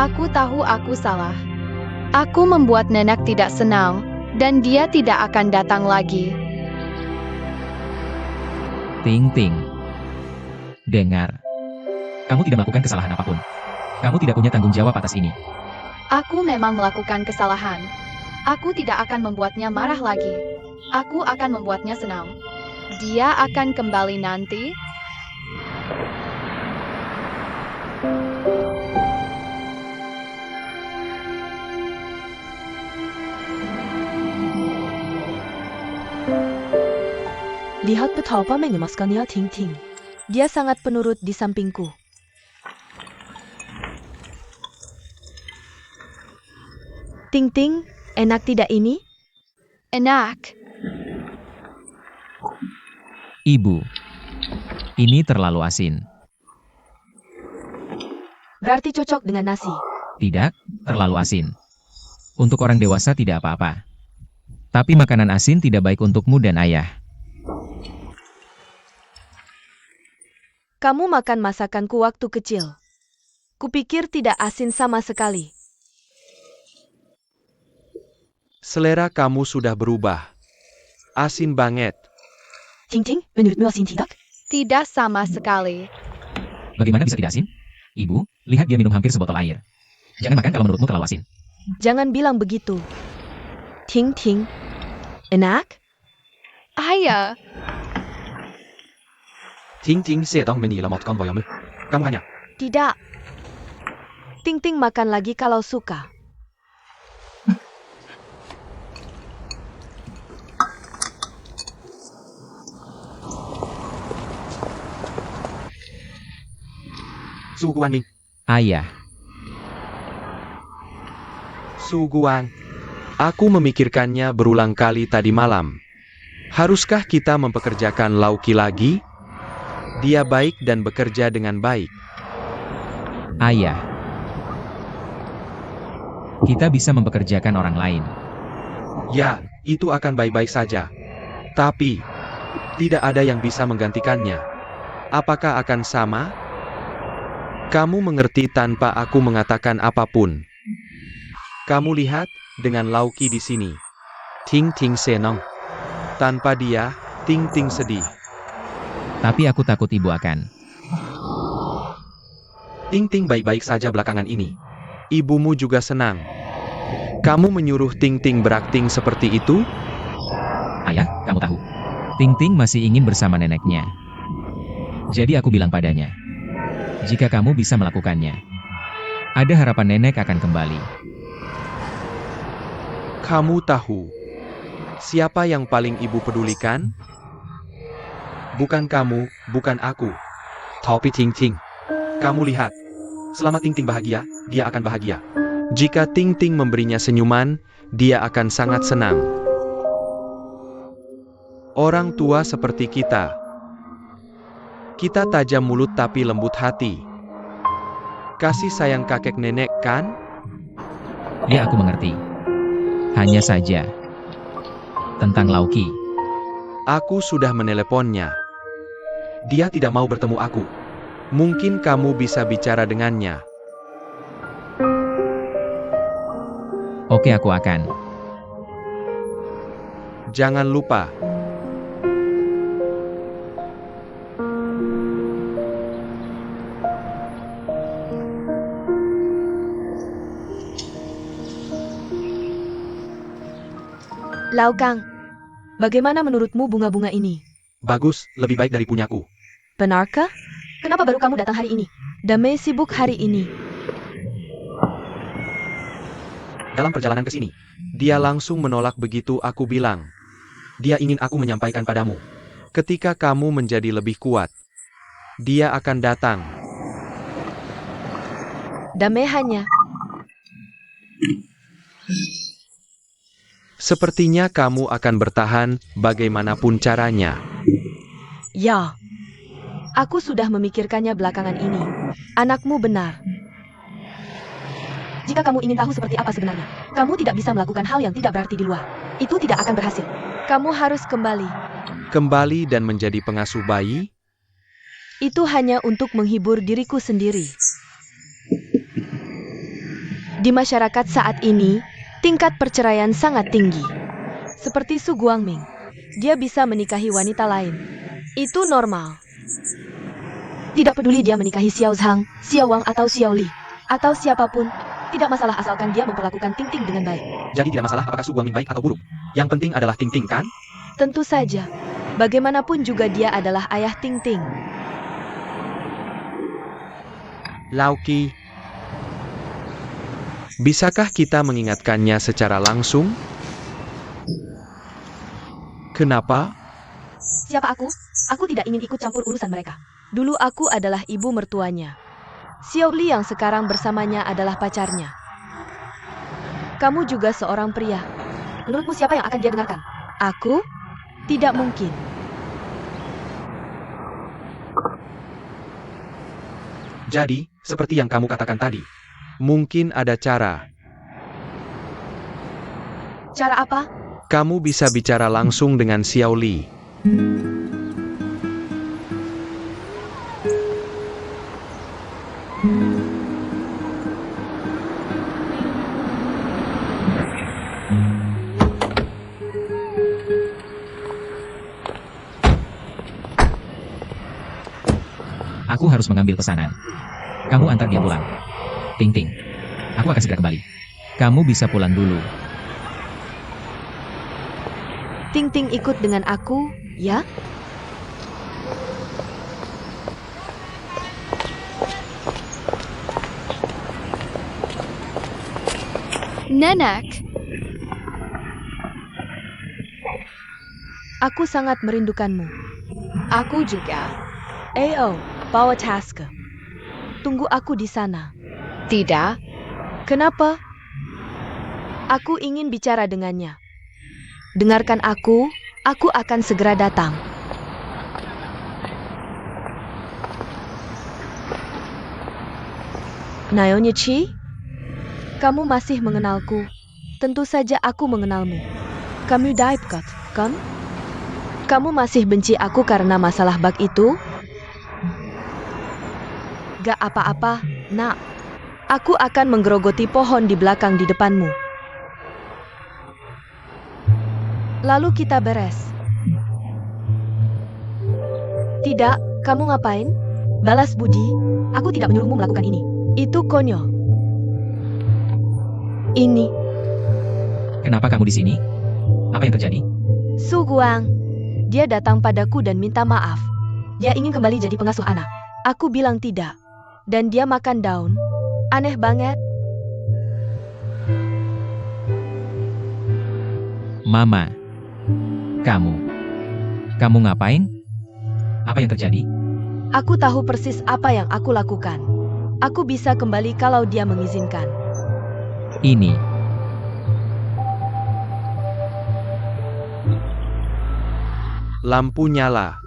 Aku tahu aku salah. Aku membuat nenek tidak senang, dan dia tidak akan datang lagi. Ting Ting. Dengar. Kamu tidak melakukan kesalahan apapun. Kamu tidak punya tanggung jawab atas ini. Aku memang melakukan kesalahan. Aku tidak akan membuatnya marah lagi. Aku akan membuatnya senang. Dia akan kembali nanti. Lihat betapa mengemaskannya Ting Ting. Dia sangat penurut di sampingku. Ting Ting, enak tidak ini? Enak. Ibu. Ini terlalu asin. Berarti cocok dengan nasi. Tidak, terlalu asin. Untuk orang dewasa tidak apa-apa. Tapi makanan asin tidak baik untukmu dan ayah. Kamu makan masakanku waktu kecil. Kupikir tidak asin sama sekali. Selera kamu sudah berubah. Asin banget. Ting Ting, menurutmu asin tidak? Tidak sama sekali. Bagaimana bisa tidak asin? Ibu, lihat dia minum hampir sebotol air. Jangan makan kalau menurutmu terlalu asin. Jangan bilang begitu. Ting Ting, enak? Ayah, Ting Ting sedang menyelamatkan bayamu. Kamu hanya. Tidak. Ting Ting makan lagi kalau suka. Suguan Ming. Ayah, Suguan. Aku memikirkannya berulang kali tadi malam. Haruskah kita mempekerjakan Lauki lagi? Dia baik dan bekerja dengan baik. ayah. Kita bisa mempekerjakan orang lain. Ya, itu akan baik-baik saja. Tapi, tidak ada yang bisa menggantikannya. Apakah akan sama? Kamu mengerti tanpa aku mengatakan apapun. Kamu lihat, dengan Lauki di sini. Ting Ting senang. Tanpa dia, Ting Ting sedih. Tapi aku takut ibu akan. Ting Ting baik-baik saja belakangan ini. Ibumu juga senang. Kamu menyuruh Ting Ting berakting seperti itu? Ayah, kamu tahu. Ting Ting masih ingin bersama neneknya. Jadi aku bilang padanya. Jika kamu bisa melakukannya. Ada harapan nenek akan kembali. Kamu tahu. Siapa yang paling ibu pedulikan? Bukan kamu, bukan aku. Tapi Ting Ting. Kamu lihat. Selama Ting Ting bahagia, dia akan bahagia. Jika Ting Ting memberinya senyuman, dia akan sangat senang. Orang tua seperti kita. Kita tajam mulut tapi lembut hati. Kasih sayang kakek nenek kan? Ya, aku mengerti. Hanya saja. Tentang Lauki. Aku sudah meneleponnya. Dia tidak mau bertemu aku. Mungkin kamu bisa bicara dengannya. Oke, aku akan. Jangan lupa. Lau Kang, bagaimana menurutmu bunga-bunga ini? Bagus, lebih baik dari punyaku. Benarkah? Kenapa baru kamu datang hari ini? Damai sibuk hari ini. Dalam perjalanan ke sini, dia langsung menolak begitu aku bilang. Dia ingin aku menyampaikan padamu. Ketika kamu menjadi lebih kuat, dia akan datang. Damai hanya. Sepertinya kamu akan bertahan bagaimanapun caranya. Ya. Aku sudah memikirkannya belakangan ini. Anakmu benar. Jika kamu ingin tahu seperti apa sebenarnya, kamu tidak bisa melakukan hal yang tidak berarti di luar. Itu tidak akan berhasil. Kamu harus kembali. Kembali dan menjadi pengasuh bayi? Itu hanya untuk menghibur diriku sendiri. Di masyarakat saat ini, tingkat perceraian sangat tinggi. Seperti Su Guangming, dia bisa menikahi wanita lain. Itu normal. Tidak peduli dia menikahi Xiao Zhang, Xiao Wang atau Xiao Li, atau siapapun. Tidak masalah asalkan dia memperlakukan Ting Ting dengan baik. Jadi tidak masalah apakah Su Guangming baik atau buruk. Yang penting adalah Ting Ting, kan? Tentu saja. Bagaimanapun juga dia adalah ayah Ting Ting. Lauki, bisakah kita mengingatkannya secara langsung? Kenapa? Siapa aku? Aku tidak ingin ikut campur urusan mereka. Dulu aku adalah ibu mertuanya. Xiao Li yang sekarang bersamanya adalah pacarnya. Kamu juga seorang pria. Menurutmu siapa yang akan dia dengarkan? Aku? Tidak mungkin. Jadi, seperti yang kamu katakan tadi, mungkin ada cara. Cara apa? Kamu bisa bicara langsung dengan Xiao Li. Aku harus mengambil pesanan. Kamu antar dia pulang. Ting Ting. Aku akan segera kembali. Kamu bisa pulang dulu. Ting Ting ikut dengan aku, ya? Nenek, Aku sangat merindukanmu. aku juga. Ayo, bawa Tasker. Tunggu aku di sana. Tidak, Kenapa? Aku ingin bicara dengannya. Dengarkan aku akan segera datang. Naonya Chi, kamu masih mengenalku. Tentu saja aku mengenalmu. Kamu Daipkat, kan? Kamu masih benci aku karena masalah bak itu? Gak apa-apa, nak. Aku akan menggerogoti pohon di belakang di depanmu. Lalu kita beres. Tidak, kamu ngapain? Balas budi. Aku tidak menyuruhmu melakukan ini. Itu konyol. Ini, Kenapa kamu di sini? Apa yang terjadi? Su Guang. Dia datang padaku dan minta maaf. Dia ingin kembali jadi pengasuh anak. Aku bilang tidak. Dan dia makan daun. Aneh banget. Mama. Kamu ngapain? Apa yang terjadi? Aku tahu persis apa yang aku lakukan. Aku bisa kembali kalau dia mengizinkan. Ini. Lampu nyala.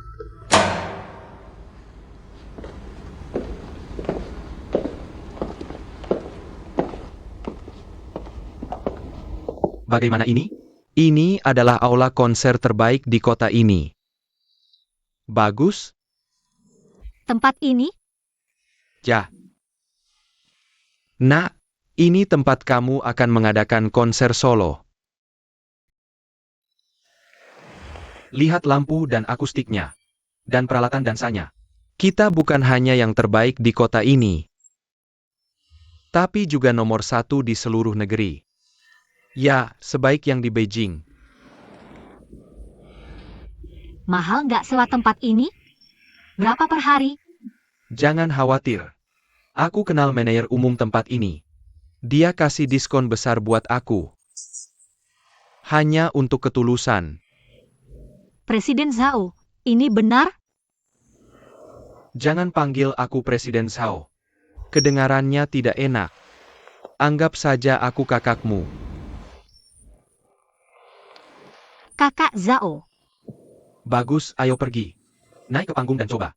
Bagaimana ini? Ini adalah aula konser terbaik di kota ini. Bagus? Tempat ini? Ya. Nak, ini tempat kamu akan mengadakan konser solo. Lihat lampu dan akustiknya. Dan peralatan dansanya. Kita bukan hanya yang terbaik di kota ini, tapi juga nomor 1 di seluruh negeri. Ya, sebaik yang di Beijing. Mahal nggak sewa tempat ini? Berapa per hari? Jangan khawatir. Aku kenal manajer umum tempat ini. Dia kasih diskon besar buat aku. Hanya untuk ketulusan. Presiden Zhao, ini benar? Jangan panggil aku Presiden Zhao. Kedengarannya tidak enak. Anggap saja aku kakakmu. Kakak Zhao. Bagus, ayo pergi. Naik ke panggung dan coba.